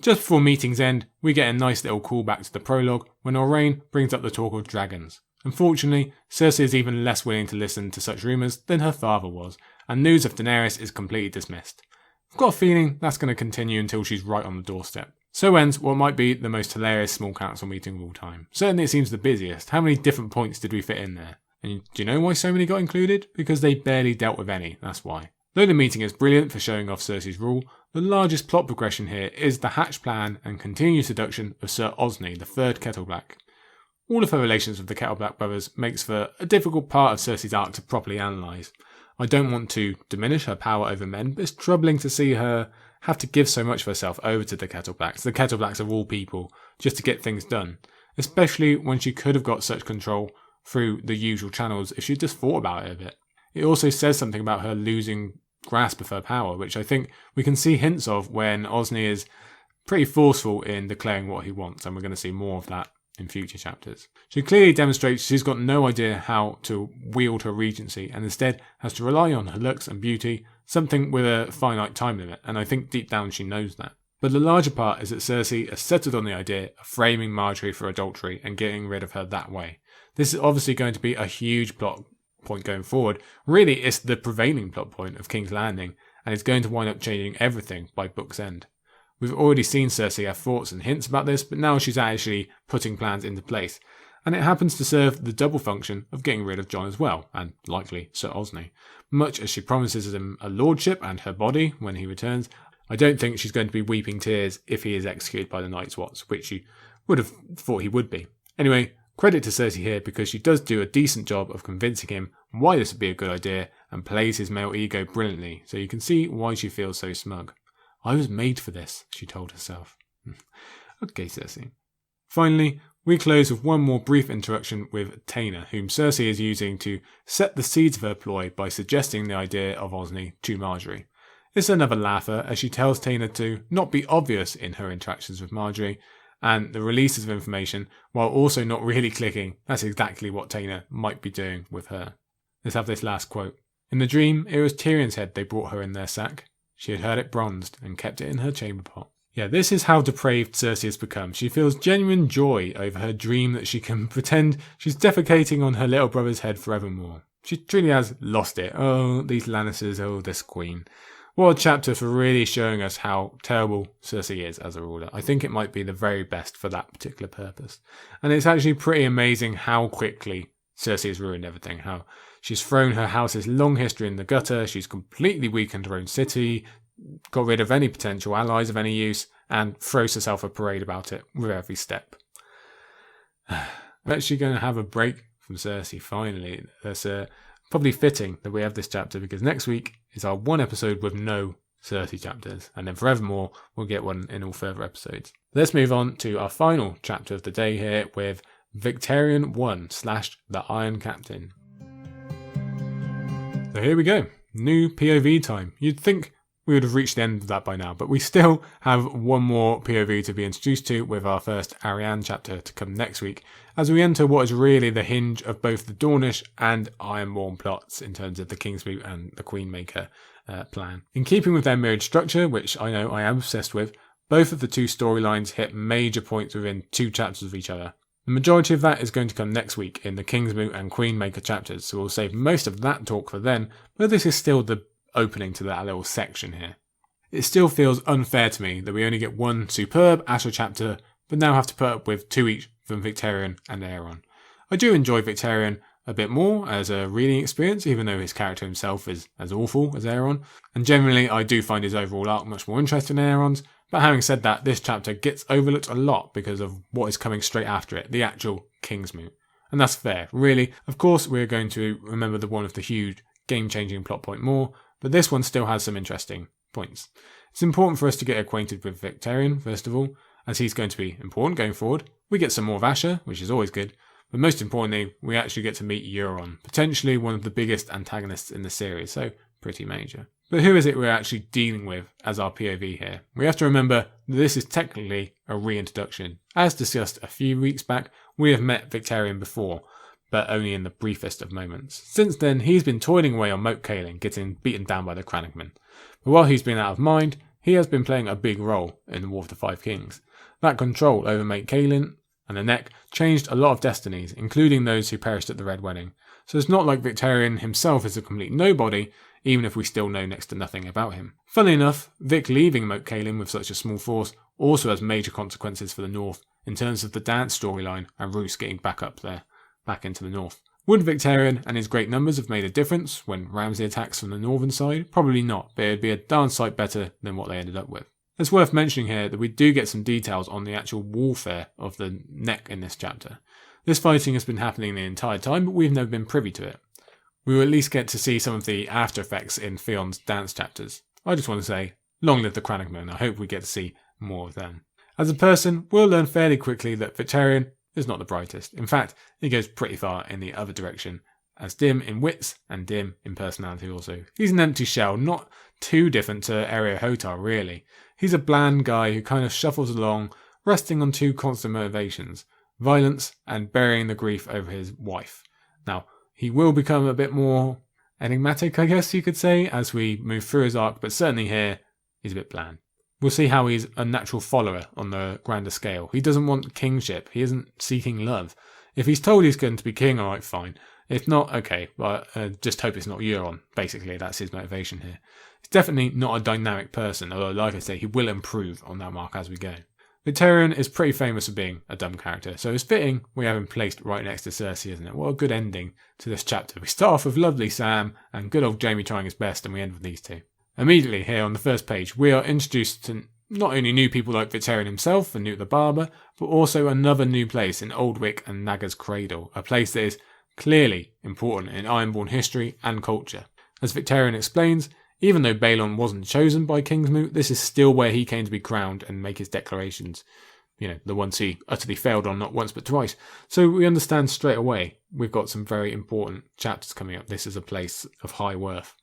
Just before meeting's end, we get a nice little callback to the prologue when Aurane brings up the talk of dragons. Unfortunately, Cersei is even less willing to listen to such rumours than her father was, and news of Daenerys is completely dismissed. I've got a feeling that's going to continue until she's right on the doorstep. So ends what might be the most hilarious small council meeting of all time. Certainly it seems the busiest. How many different points did we fit in there? And do you know why so many got included? Because they barely dealt with any, that's why. Though the meeting is brilliant for showing off Cersei's rule, the largest plot progression here is the hatch plan and continued seduction of Sir Osney, the third Kettleblack. All of her relations with the Kettleblack brothers makes for a difficult part of Cersei's arc to properly analyse. I don't want to diminish her power over men, but it's troubling to see her have to give so much of herself over to the Kettleblacks of all people, just to get things done, especially when she could have got such control through the usual channels if she just thought about it a bit. It also says something about her losing grasp of her power, which I think we can see hints of when Osney is pretty forceful in declaring what he wants, and we're going to see more of that in future chapters. She clearly demonstrates she's got no idea how to wield her regency and instead has to rely on her looks and beauty, something with a finite time limit, and I think deep down she knows that. But the larger part is that Cersei has settled on the idea of framing Marjorie for adultery and getting rid of her that way. This is obviously going to be a huge plot point going forward. Really, it's the prevailing plot point of King's Landing, and it's going to wind up changing everything by book's end. We've already seen Cersei have thoughts and hints about this, but now she's actually putting plans into place, and it happens to serve the double function of getting rid of Jon as well, and likely Sir Osney. Much as she promises him a lordship and her body when he returns, I don't think she's going to be weeping tears if he is executed by the Night's Watch, which she would have thought he would be. Anyway, credit to Cersei here because she does do a decent job of convincing him why this would be a good idea and plays his male ego brilliantly, so you can see why she feels so smug. I was made for this, she told herself. Okay, Cersei. Finally, we close with one more brief interaction with Taena, whom Cersei is using to set the seeds of her ploy by suggesting the idea of Osney to Marjorie. It's another laugher as she tells Taena to not be obvious in her interactions with Marjorie and the releases of information, while also not really clicking. That's exactly what Taena might be doing with her. Let's have this last quote. In the dream, it was Tyrion's head they brought her in their sack. She had heard it bronzed and kept it in her chamber pot. Yeah, this is how depraved Cersei has become. She feels genuine joy over her dream that she can pretend she's defecating on her little brother's head forevermore. She truly has lost it. Oh, these Lannisters, oh, this queen. What a chapter for really showing us how terrible Cersei is as a ruler. I think it might be the very best for that particular purpose. And it's actually pretty amazing how quickly Cersei has ruined everything, how she's thrown her house's long history in the gutter, she's completely weakened her own city, got rid of any potential allies of any use, and throws herself a parade about it with every step. We're actually going to have a break from Cersei finally. That's probably fitting that we have this chapter because next week is our one episode with no Cersei chapters, and then Forevermore we'll get one in all further episodes. Let's move on to our final chapter of the day here with Victarion 1/The Iron Captain. So here we go, new POV time. You'd think we would have reached the end of that by now, but we still have one more POV to be introduced to with our first Arianne chapter to come next week, as we enter what is really the hinge of both the Dornish and Ironborn plots in terms of the Kingsmoot and the Queenmaker plan. In keeping with their mirrored structure, which I know I am obsessed with, both of the two storylines hit major points within 2 chapters of each other. The majority of that is going to come next week in the Kingsmoot and Queenmaker chapters, so we'll save most of that talk for then, but this is still the opening to that little section here. It still feels unfair to me that we only get one superb Asha chapter, but now have to put up with 2 each from Victarion and Aeron. I do enjoy Victarion a bit more as a reading experience, even though his character himself is as awful as Aeron, and generally I do find his overall arc much more interesting than Aeron's, but having said that, this chapter gets overlooked a lot because of what is coming straight after it, the actual Kingsmoot. And that's fair, really. Of course, we're going to remember the one of the huge game-changing plot point more, but this one still has some interesting points. It's important for us to get acquainted with Victarion, first of all, as he's going to be important going forward. We get some more of Asha, which is always good, but most importantly, we actually get to meet Euron, potentially one of the biggest antagonists in the series, so pretty major. But who is it we're actually dealing with as our POV here? We have to remember that this is technically a reintroduction. As discussed a few weeks back, we have met Victarion before, but only in the briefest of moments. Since then, he's been toiling away on Moat Cailin, getting beaten down by the Crannogmen. But while he's been out of mind, he has been playing a big role in the War of the Five Kings. That control over Moat Cailin and the Neck changed a lot of destinies, including those who perished at the Red Wedding. So it's not like Victarion himself is a complete nobody, even if we still know next to nothing about him. Funnily enough, Vic leaving Moat Cailin with such a small force also has major consequences for the North in terms of the dance storyline and Roose getting back up there, back into the North. Would Victarion and his great numbers have made a difference when Ramsay attacks from the northern side? Probably not, but it'd be a darn sight better than what they ended up with. It's worth mentioning here that we do get some details on the actual warfare of the Neck in this chapter. This fighting has been happening the entire time, but we've never been privy to it. We will at least get to see some of the after effects in Theon's dance chapters. I just want to say, long live the Crannogmen. I hope we get to see more of them. As a person, we'll learn fairly quickly that Victarion is not the brightest. In fact, he goes pretty far in the other direction, as dim in wits and dim in personality also. He's an empty shell, not too different to Areo Hotar really. He's a bland guy who kind of shuffles along, resting on 2 constant motivations, violence and burying the grief over his wife. Now, he will become a bit more enigmatic, I guess you could say, as we move through his arc, but certainly here, he's a bit bland. We'll see how he's a natural follower on the grander scale. He doesn't want kingship. He isn't seeking love. If he's told he's going to be king, alright, fine. If not, okay, but just hope it's not Euron. Basically, that's his motivation here. He's definitely not a dynamic person, although, like I say, he will improve on that mark as we go. Victarion is pretty famous for being a dumb character, so it's fitting we have him placed right next to Cersei, isn't it? What a good ending to this chapter. We start off with lovely Sam and good old Jaime trying his best, and we end with these two. Immediately here on the first page, we are introduced to not only new people like Victarion himself and Newt the Barber, but also another new place in Old Wick and Naga's Cradle, a place that is clearly important in Ironborn history and culture. As Victarion explains, even though Balon wasn't chosen by Kingsmoot, this is still where he came to be crowned and make his declarations. You know, the ones he utterly failed on not once but twice. So we understand straight away we've got some very important chapters coming up. This is a place of high worth.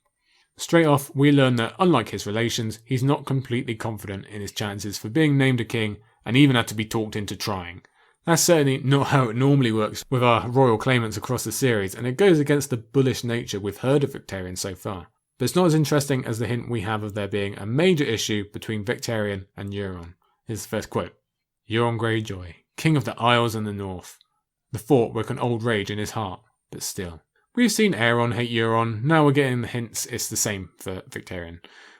Straight off, we learn that, unlike his relations, he's not completely confident in his chances for being named a king and even had to be talked into trying. That's certainly not how it normally works with our royal claimants across the series, and it goes against the bullish nature we've heard of Victarion so far. But it's not as interesting as the hint we have of there being a major issue between Victarion and Euron. Here's the first quote. Euron Greyjoy, king of the Isles and the North. The thought woke an old rage in his heart, but still. We've seen Aeron hate Euron, now we're getting the hints it's the same for Victarion.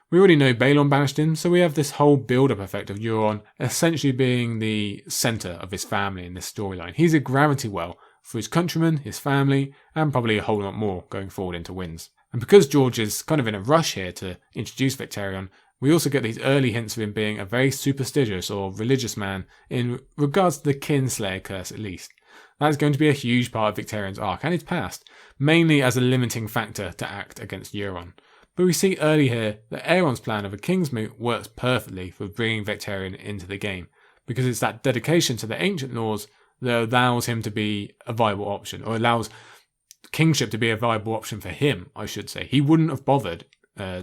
We already know Balon banished him, so we have this whole build-up effect of Euron essentially being the centre of his family in this storyline. He's a gravity well for his countrymen, his family, and probably a whole lot more going forward into Winds. And because George is kind of in a rush here to introduce Victarion, we also get these early hints of him being a very superstitious or religious man in regards to the Kinslayer curse at least. That's going to be a huge part of Victarion's arc and his past, mainly as a limiting factor to act against Euron. But we see early here that Aeron's plan of a Kingsmoot works perfectly for bringing Victarion into the game, because it's that dedication to the ancient laws that allows him to be a viable option, or allows kingship to be a viable option for him, I should say. He wouldn't have bothered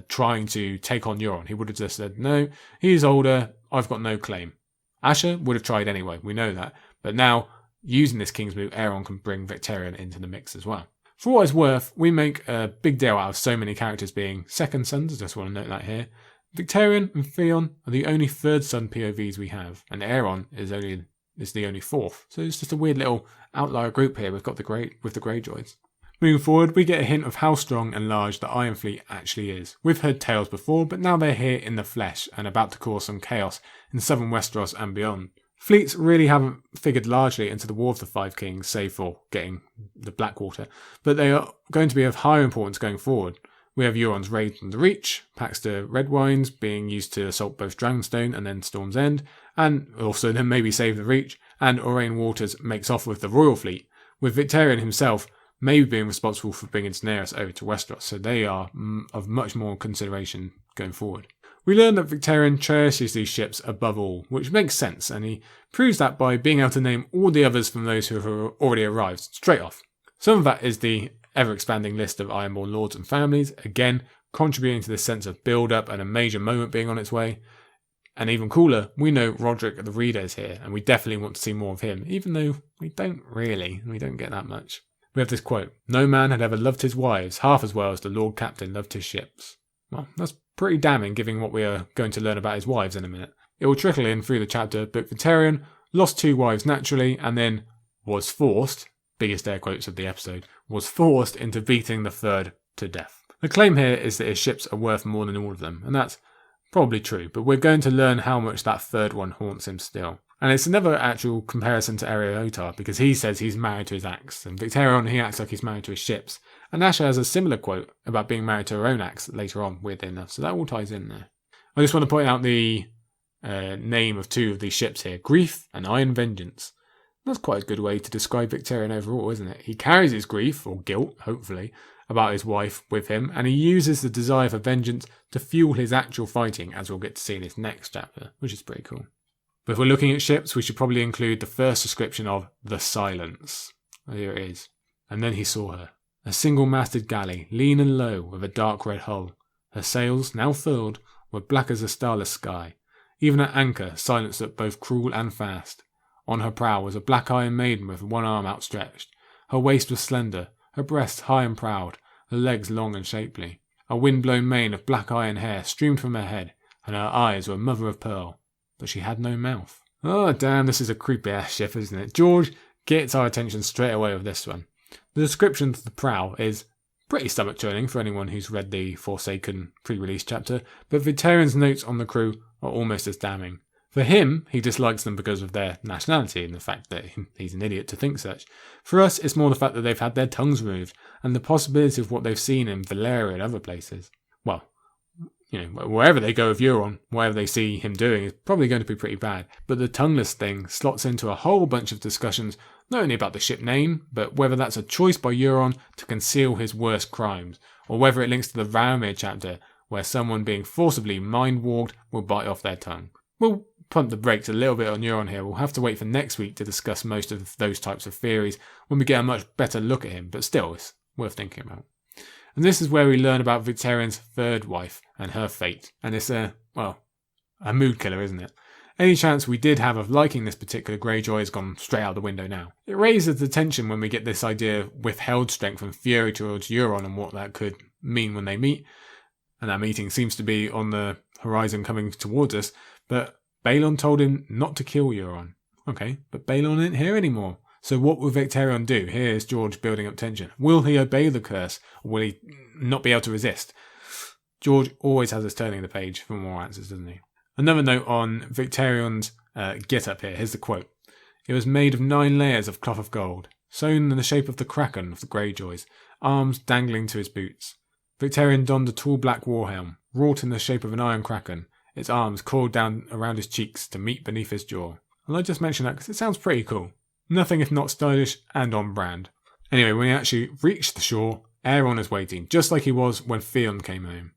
trying to take on Euron. He would have just said, no, he's older, I've got no claim. Asha would have tried anyway, we know that. But now, using this Kingsmoot, Aeron can bring Victarion into the mix as well. For what it's worth, we make a big deal out of so many characters being second sons, I just want to note that here. Victarion and Theon are the only third son POVs we have, and Aeron is the only fourth. So it's just a weird little outlier group here with the Greyjoys. Moving forward, we get a hint of how strong and large the Iron Fleet actually is. We've heard tales before, but now they're here in the flesh and about to cause some chaos in southern Westeros and beyond. Fleets really haven't figured largely into the War of the Five Kings, save for getting the Blackwater, but they are going to be of higher importance going forward. We have Euron's raid from the Reach, Paxter Redwines being used to assault both Dragonstone and then Storm's End, and also then maybe save the Reach, and Aurane Waters makes off with the Royal Fleet, with Victarion himself maybe being responsible for bringing Daenerys over to Westeros, so they are of much more consideration going forward. We learn that Victarion cherishes these ships above all, which makes sense, and he proves that by being able to name all the others from those who have already arrived, straight off. Some of that is the ever-expanding list of Ironborn lords and families, again contributing to this sense of build-up and a major moment being on its way. And even cooler, we know Roderick the Reader is here, and we definitely want to see more of him, even though we don't get that much. We have this quote, "No man had ever loved his wives half as well as the Lord Captain loved his ships." Well, that's pretty damning given what we are going to learn about his wives in a minute. It will trickle in through the chapter, but Victarion lost 2 wives naturally and then was forced, biggest air quotes of the episode, was forced into beating the third to death. The claim here is that his ships are worth more than all of them, and that's probably true, but we're going to learn how much that third one haunts him still. And it's another actual comparison to Ariotar, because he says he's married to his axe, and Victarion, he acts like he's married to his ships. And Asha has a similar quote about being married to her own axe later on, weirdly enough, so that all ties in there. I just want to point out the name of 2 of these ships here, Grief and Iron Vengeance. That's quite a good way to describe Victarion overall, isn't it? He carries his grief, or guilt, hopefully, about his wife with him, and he uses the desire for vengeance to fuel his actual fighting, as we'll get to see in his next chapter, which is pretty cool. But if we're looking at ships, we should probably include the first description of the Silence. Here it is. And then he saw her, a single-masted galley, lean and low, with a dark red hull. Her sails, now furled, were black as a starless sky. Even at anchor, Silence looked both cruel and fast. On her prow was a black iron maiden with one arm outstretched. Her waist was slender, her breasts high and proud, her legs long and shapely. A wind-blown mane of black iron hair streamed from her head, and her eyes were mother of pearl. But she had no mouth. Oh damn, this is a creepy ass ship, isn't it? George gets our attention straight away with this one. The description of the prow is pretty stomach churning for anyone who's read the Forsaken pre-release chapter, but Victarion's notes on the crew are almost as damning. For him, he dislikes them because of their nationality and the fact that he's an idiot to think such. For us, it's more the fact that they've had their tongues removed and the possibility of what they've seen in Valyria and other places. Well, wherever they go with Euron, whatever they see him doing is probably going to be pretty bad. But the tongueless thing slots into a whole bunch of discussions, not only about the ship name, but whether that's a choice by Euron to conceal his worst crimes, or whether it links to the Varamir chapter, where someone being forcibly mind-warged will bite off their tongue. We'll pump the brakes a little bit on Euron here. We'll have to wait for next week to discuss most of those types of theories when we get a much better look at him, but still, it's worth thinking about. And this is where we learn about Victarion's third wife and her fate. And it's a mood killer, isn't it? Any chance we did have of liking this particular Greyjoy has gone straight out the window now. It raises the tension when we get this idea of withheld strength and fury towards Euron and what that could mean when they meet. And that meeting seems to be on the horizon coming towards us. But Balon told him not to kill Euron. Okay, but Balon isn't here anymore. So what will Victarion do? Here's George building up tension. Will he obey the curse, or will he not be able to resist? George always has us turning the page for more answers, doesn't he? Another note on Victarion's get-up here. Here's the quote. It was made of 9 layers of cloth of gold, sewn in the shape of the kraken of the Greyjoys, arms dangling to his boots. Victarion donned a tall black warhelm, wrought in the shape of an iron kraken, its arms coiled down around his cheeks to meet beneath his jaw. And I just mention that because it sounds pretty cool. Nothing if not stylish and on brand. Anyway, when he actually reached the shore, Aeron is waiting, just like he was when Theon came home.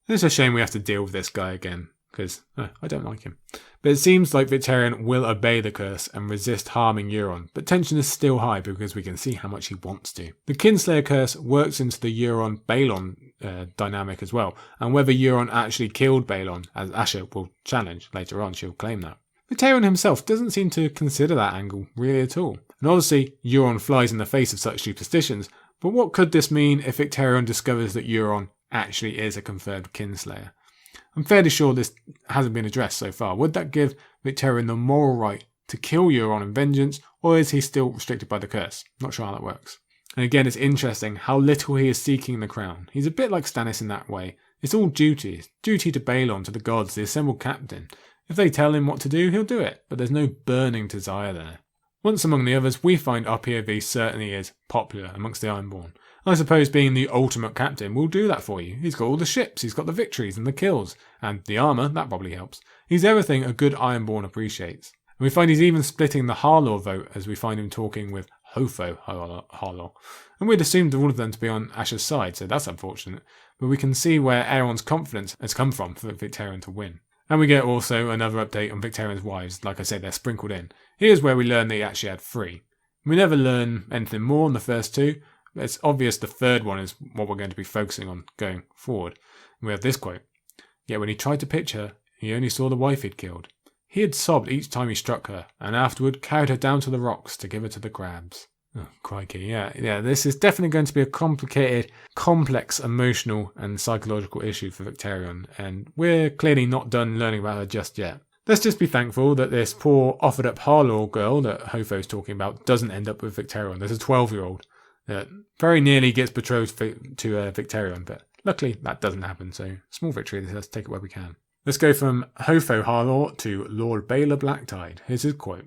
It's a shame we have to deal with this guy again, because I don't like him. But it seems like Victarion will obey the curse and resist harming Euron, but tension is still high because we can see how much he wants to. The Kinslayer curse works into the Euron-Balon dynamic as well, and whether Euron actually killed Balon, as Asha will challenge later on, she'll claim that. Victarion himself doesn't seem to consider that angle really at all. And obviously, Euron flies in the face of such superstitions, but what could this mean if Victarion discovers that Euron actually is a confirmed Kinslayer? I'm fairly sure this hasn't been addressed so far. Would that give Victarion the moral right to kill Euron in vengeance, or is he still restricted by the curse? Not sure how that works. And again, it's interesting how little he is seeking the crown. He's a bit like Stannis in that way. It's all duty. It's duty to Balon, to the gods, the assembled captain. If they tell him what to do, he'll do it, but there's no burning desire there. Once among the others, we find our POV certainly is popular amongst the Ironborn. I suppose being the ultimate captain will do that for you. He's got all the ships, he's got the victories and the kills, and the armour, that probably helps. He's everything a good Ironborn appreciates. And we find he's even splitting the Harlaw vote as we find him talking with Hofo Harlaw. And we'd assumed all of them to be on Asha's side, so that's unfortunate. But we can see where Aeron's confidence has come from for Victarion to win. And we get also another update on Victarion's wives. Like I said, they're sprinkled in. Here's where we learn that he actually had 3. We never learn anything more on the first 2. But it's obvious the third one is what we're going to be focusing on going forward. And we have this quote. Yet when he tried to pitch her, he only saw the wife he'd killed. He had sobbed each time he struck her, and afterward carried her down to the rocks to give her to the crabs. Oh, crikey, yeah, this is definitely going to be a complicated, complex emotional and psychological issue for Victarion, and we're clearly not done learning about her just yet. Let's just be thankful that this poor offered-up Harlaw girl that Hofo's talking about doesn't end up with Victarion. There's a 12-year-old that very nearly gets betrothed to Victarion, but luckily that doesn't happen, so small victory, let's take it where we can. Let's go from Hofo Harlaw to Lord Baelor Blacktide. Here's his quote.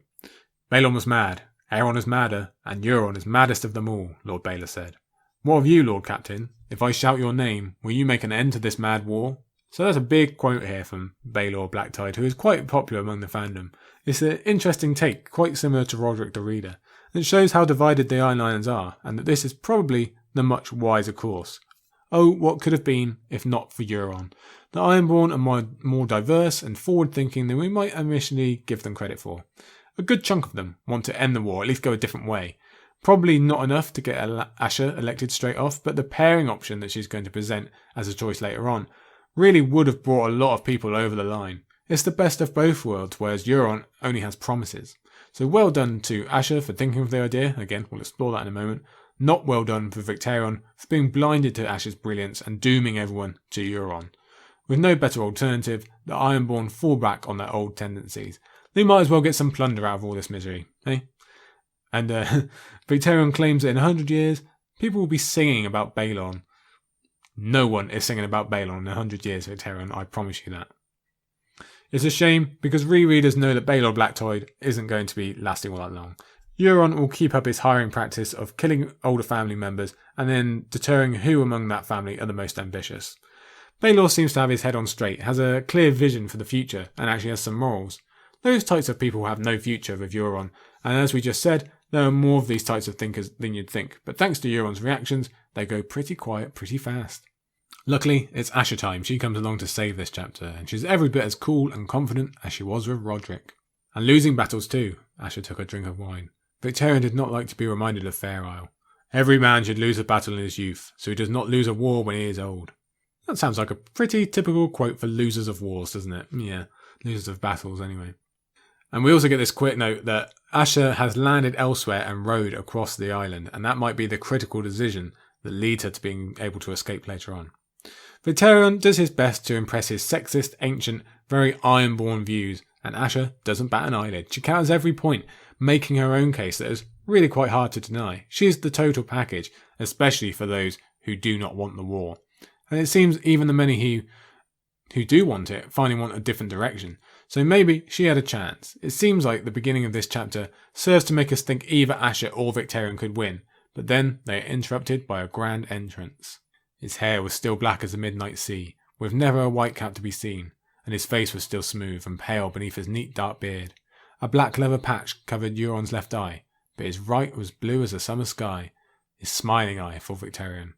Balon was mad. Aeron is madder, and Euron is maddest of them all, Lord Baelor said. What of you, Lord Captain? If I shout your name, will you make an end to this mad war? So that's a big quote here from Baelor Blacktide, who is quite popular among the fandom. It's an interesting take, quite similar to Roderick the Reader. And it shows how divided the Iron Lions are, and that this is probably the much wiser course. Oh, what could have been if not for Euron? The Ironborn are more diverse and forward-thinking than we might initially give them credit for. A good chunk of them want to end the war, at least go a different way. Probably not enough to get Asha elected straight off, but the pairing option that she's going to present as a choice later on really would have brought a lot of people over the line. It's the best of both worlds, whereas Euron only has promises. So well done to Asha for thinking of the idea. Again, we'll explore that in a moment. Not well done for Victarion for being blinded to Asha's brilliance and dooming everyone to Euron. With no better alternative, the Ironborn fall back on their old tendencies. They might as well get some plunder out of all this misery, eh? And Victarion claims that in 100 years, people will be singing about Balon. No one is singing about Balon in 100 years, Victarion, I promise you that. It's a shame, because rereaders know that Baelor Blacktide isn't going to be lasting all that long. Euron will keep up his hiring practice of killing older family members and then deterring who among that family are the most ambitious. Baelor seems to have his head on straight, has a clear vision for the future, and actually has some morals. Those types of people have no future with Euron, and as we just said, there are more of these types of thinkers than you'd think, but thanks to Euron's reactions, they go pretty quiet pretty fast. Luckily, it's Asha time. She comes along to save this chapter, and she's every bit as cool and confident as she was with Roderick. And losing battles too. Asha took a drink of wine. Victarion did not like to be reminded of Fair Isle. Every man should lose a battle in his youth, so he does not lose a war when he is old. That sounds like a pretty typical quote for losers of wars, doesn't it? Yeah, losers of battles anyway. And we also get this quick note that Asha has landed elsewhere and rowed across the island, and that might be the critical decision that leads her to being able to escape later on. Victarion does his best to impress his sexist, ancient, very ironborn views, and Asha doesn't bat an eyelid. She counters every point, making her own case that is really quite hard to deny. She is the total package, especially for those who do not want the war. And it seems even the many who do want it finally want a different direction. So maybe she had a chance. It seems like the beginning of this chapter serves to make us think either Asha or Victarion could win, but then they are interrupted by a grand entrance. His hair was still black as the midnight sea, with never a white cap to be seen, and his face was still smooth and pale beneath his neat dark beard. A black leather patch covered Euron's left eye, but his right was blue as a summer sky. His smiling eye for Victarion.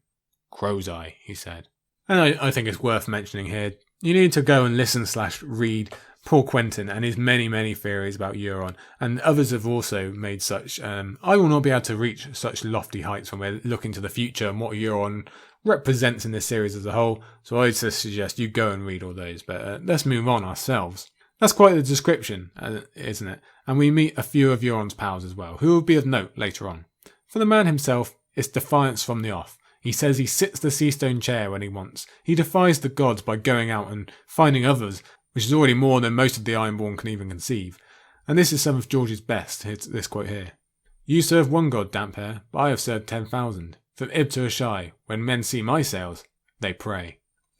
Crow's Eye, he said. And I think it's worth mentioning here, you need to go and listen/read Paul Quentin and his many theories about Euron, and others have also made such. I will not be able to reach such lofty heights when we're looking to the future and what Euron represents in this series as a whole, so I'd just suggest you go and read all those, but let's move on ourselves. That's quite the description, isn't it? And we meet a few of Euron's pals as well, who will be of note later on. For the man himself, it's defiance from the off. He says he sits the sea stone chair when he wants. He defies the gods by going out and finding others, which is already more than most of the Ironborn can even conceive. And this is some of George's best, this quote here. You serve one god, Damphair, but I have served 10,000. From Ib to Ashai, when men see my sails, they pray.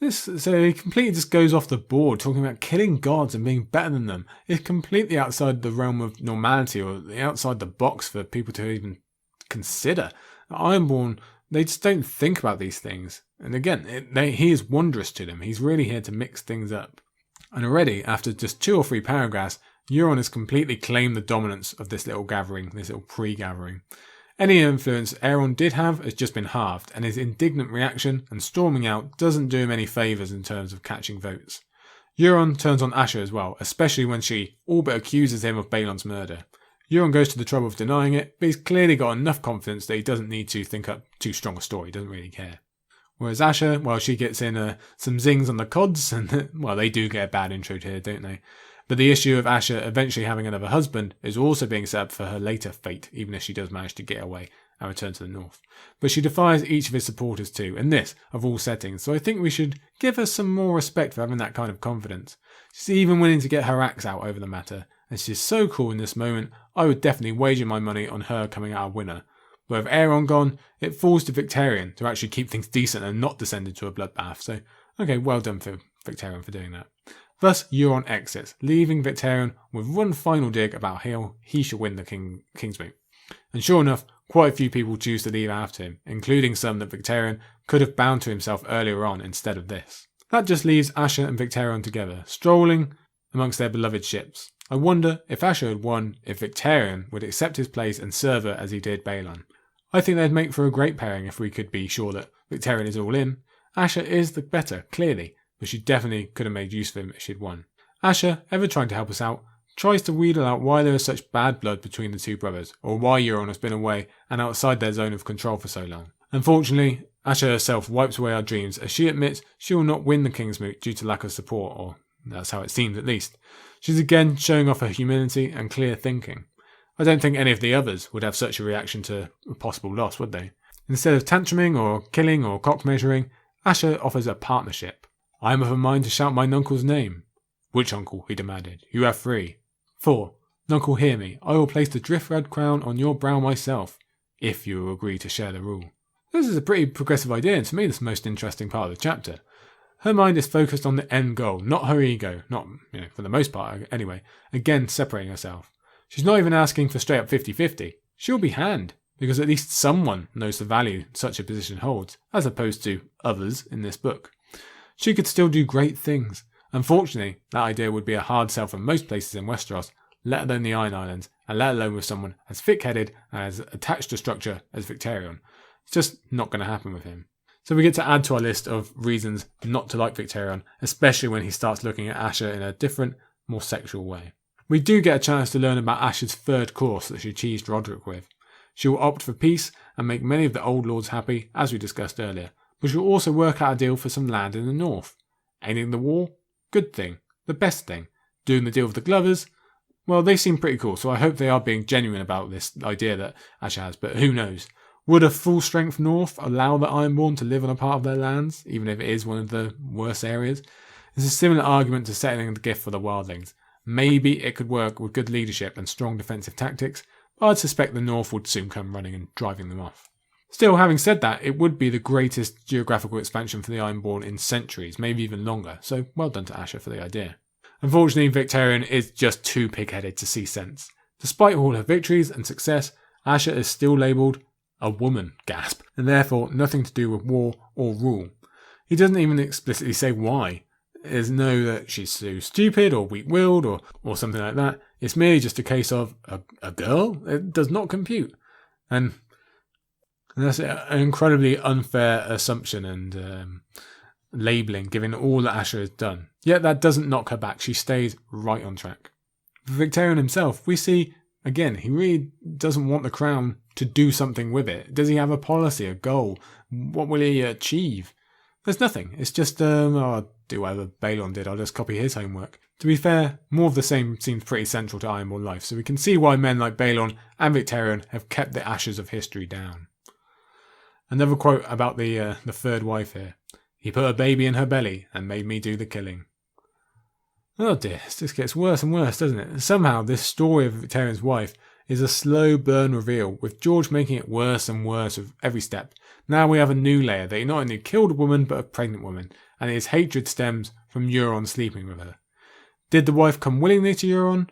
So he completely just goes off the board, talking about killing gods and being better than them. It's completely outside the realm of normality, or outside the box for people to even consider. Ironborn, they just don't think about these things. And again, he is wondrous to them. He's really here to mix things up. And already, after just 2 or 3 paragraphs, Euron has completely claimed the dominance of this little gathering, this little pre-gathering. Any influence Aeron did have has just been halved, and his indignant reaction and storming out doesn't do him any favours in terms of catching votes. Euron turns on Asha as well, especially when she all but accuses him of Balon's murder. Euron goes to the trouble of denying it, but he's clearly got enough confidence that he doesn't need to think up too strong a story, he doesn't really care. Whereas Asha, well, she gets in some zings on the cods, and well, they do get a bad intro here, don't they? But the issue of Asha eventually having another husband is also being set up for her later fate, even if she does manage to get away and return to the north. But she defies each of his supporters too, and this, of all settings, so I think we should give her some more respect for having that kind of confidence. She's even willing to get her axe out over the matter, and she's so cool in this moment, I would definitely wager my money on her coming out a winner. But with Aeron gone, it falls to Victarion to actually keep things decent and not descend into a bloodbath, so okay, well done for Victarion for doing that. Thus, Euron exits, leaving Victarion with one final dig about how he shall win the Kingsmoot. And sure enough, quite a few people choose to leave after him, including some that Victarion could have bound to himself earlier on instead of this. That just leaves Asha and Victarion together, strolling amongst their beloved ships. I wonder if Asha had won, if Victarion would accept his place and serve her as he did Balon. I think they'd make for a great pairing if we could be sure that Victarion is all in. Asha is the better, clearly, but she definitely could have made use of him if she'd won. Asha, ever trying to help us out, tries to wheedle out why there is such bad blood between the two brothers, or why Euron has been away and outside their zone of control for so long. Unfortunately, Asha herself wipes away our dreams as she admits she will not win the Kingsmoot due to lack of support, or that's how it seems at least. She's again showing off her humility and clear thinking. I don't think any of the others would have such a reaction to a possible loss, would they? Instead of tantruming or killing or cock measuring, Asha offers a partnership. I am of a mind to shout my nuncle's name. Which uncle? He demanded. You have 3. 4. Nuncle, hear me. I will place the driftwood crown on your brow myself, if you will agree to share the rule. This is a pretty progressive idea, and to me, this is the most interesting part of the chapter. Her mind is focused on the end goal, not her ego, not, for the most part anyway, again separating herself. She's not even asking for straight up 50-50. She'll be hand, because at least someone knows the value such a position holds, as opposed to others in this book. She could still do great things. Unfortunately, that idea would be a hard sell for most places in Westeros, let alone the Iron Islands, and let alone with someone as thick-headed and as attached to structure as Victarion. It's just not going to happen with him. So we get to add to our list of reasons not to like Victarion, especially when he starts looking at Asha in a different, more sexual way. We do get a chance to learn about Asha's third course that she teased Roderick with. She will opt for peace and make many of the old lords happy, as we discussed earlier, but she'll also work out a deal for some land in the north. Ending the war? Good thing. The best thing. Doing the deal with the Glovers? Well, they seem pretty cool, so I hope they are being genuine about this idea that Asha has, but who knows? Would a full-strength North allow the Ironborn to live on a part of their lands, even if it is one of the worst areas? It's a similar argument to settling the gift for the wildlings. Maybe it could work with good leadership and strong defensive tactics, but I'd suspect the North would soon come running and driving them off. Still, having said that, it would be the greatest geographical expansion for the Ironborn in centuries, maybe even longer, so well done to Asha for the idea. Unfortunately, Victarion is just too pig-headed to see sense. Despite all her victories and success, Asha is still labelled a woman, gasp, and therefore nothing to do with war or rule. He doesn't even explicitly say why. There's no that she's so stupid or weak-willed or something like that. It's merely just a case of a girl? It does not compute. And And that's an incredibly unfair assumption and labelling, given all that Asha has done. Yet that doesn't knock her back. She stays right on track. For Victarion himself, we see, again, he really doesn't want the crown to do something with it. Does he have a policy, a goal? What will he achieve? There's nothing. It's just, I'll do whatever Balon did. I'll just copy his homework. To be fair, more of the same seems pretty central to Ironborn life, so we can see why men like Balon and Victarion have kept the ashes of history down. Another quote about the third wife here. He put a baby in her belly and made me do the killing. Oh dear, this gets worse and worse, doesn't it? Somehow this story of Victarion's wife is a slow burn reveal, with George making it worse and worse with every step. Now we have a new layer that he not only killed a woman but a pregnant woman, and his hatred stems from Euron sleeping with her. Did the wife come willingly to Euron?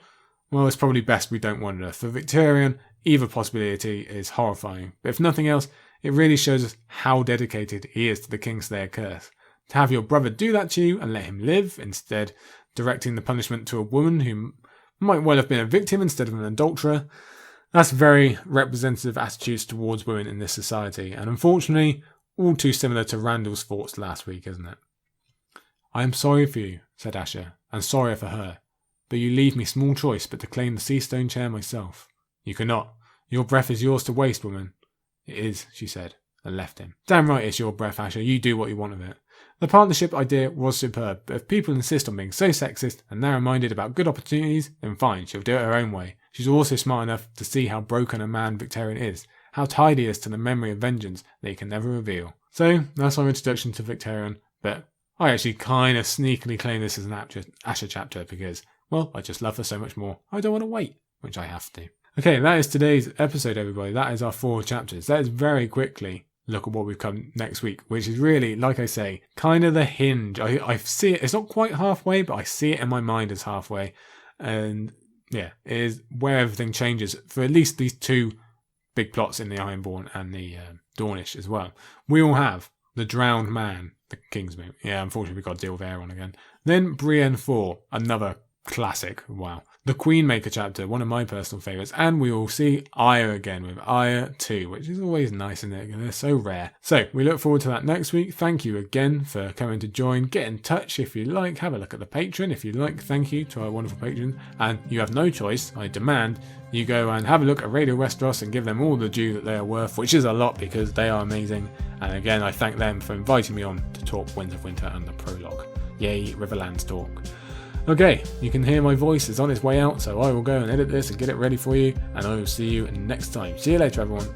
Well, it's probably best we don't wonder. For Victarion, either possibility is horrifying, but if nothing else, it really shows us how dedicated he is to the Kingslayer curse. To have your brother do that to you and let him live, instead directing the punishment to a woman who might well have been a victim instead of an adulterer, that's very representative attitudes towards women in this society, and unfortunately, all too similar to Randall's thoughts last week, isn't it? I am sorry for you, said Asha, and sorrier for her, but you leave me small choice but to claim the sea stone chair myself. You cannot. Your breath is yours to waste, woman. It is, she said, and left him. Damn right it's your breath, Asha. You do what you want of it. The partnership idea was superb, but if people insist on being so sexist and narrow-minded about good opportunities, then fine, she'll do it her own way. She's also smart enough to see how broken a man Victarion is, how tied he is to the memory of vengeance that he can never reveal. So, that's our introduction to Victarion, but I actually kind of sneakily claim this as an Asha chapter because, well, I just love her so much more. I don't want to wait, which I have to. Okay, that is today's episode, everybody. That is our 4 chapters. That is very quickly look at what we've come next week, which is really, like I say, kind of the hinge. I see it. It's not quite halfway, but I see it in my mind as halfway. And yeah, it is where everything changes for at least these 2 big plots in the Ironborn and the Dornish as well. We all have the drowned man, the Kingsmoot. Yeah, unfortunately we've got to deal with Aeron again. Then Brienne 4, another classic. Wow. The Queenmaker chapter, one of my personal favourites, and we will see Arya again with Arya 2, which is always nice, isn't it? They're so rare. So, we look forward to that next week. Thank you again for coming to join. Get in touch if you like. Have a look at the Patreon if you like. Thank you to our wonderful patrons. And you have no choice, I demand, you go and have a look at Radio Westeros and give them all the due that they are worth, which is a lot because they are amazing. And again, I thank them for inviting me on to talk Winds of Winter and the prologue. Yay, Riverlands talk. Okay, you can hear my voice is on its way out, so I will go and edit this and get it ready for you, and I will see you next time. See you later, everyone.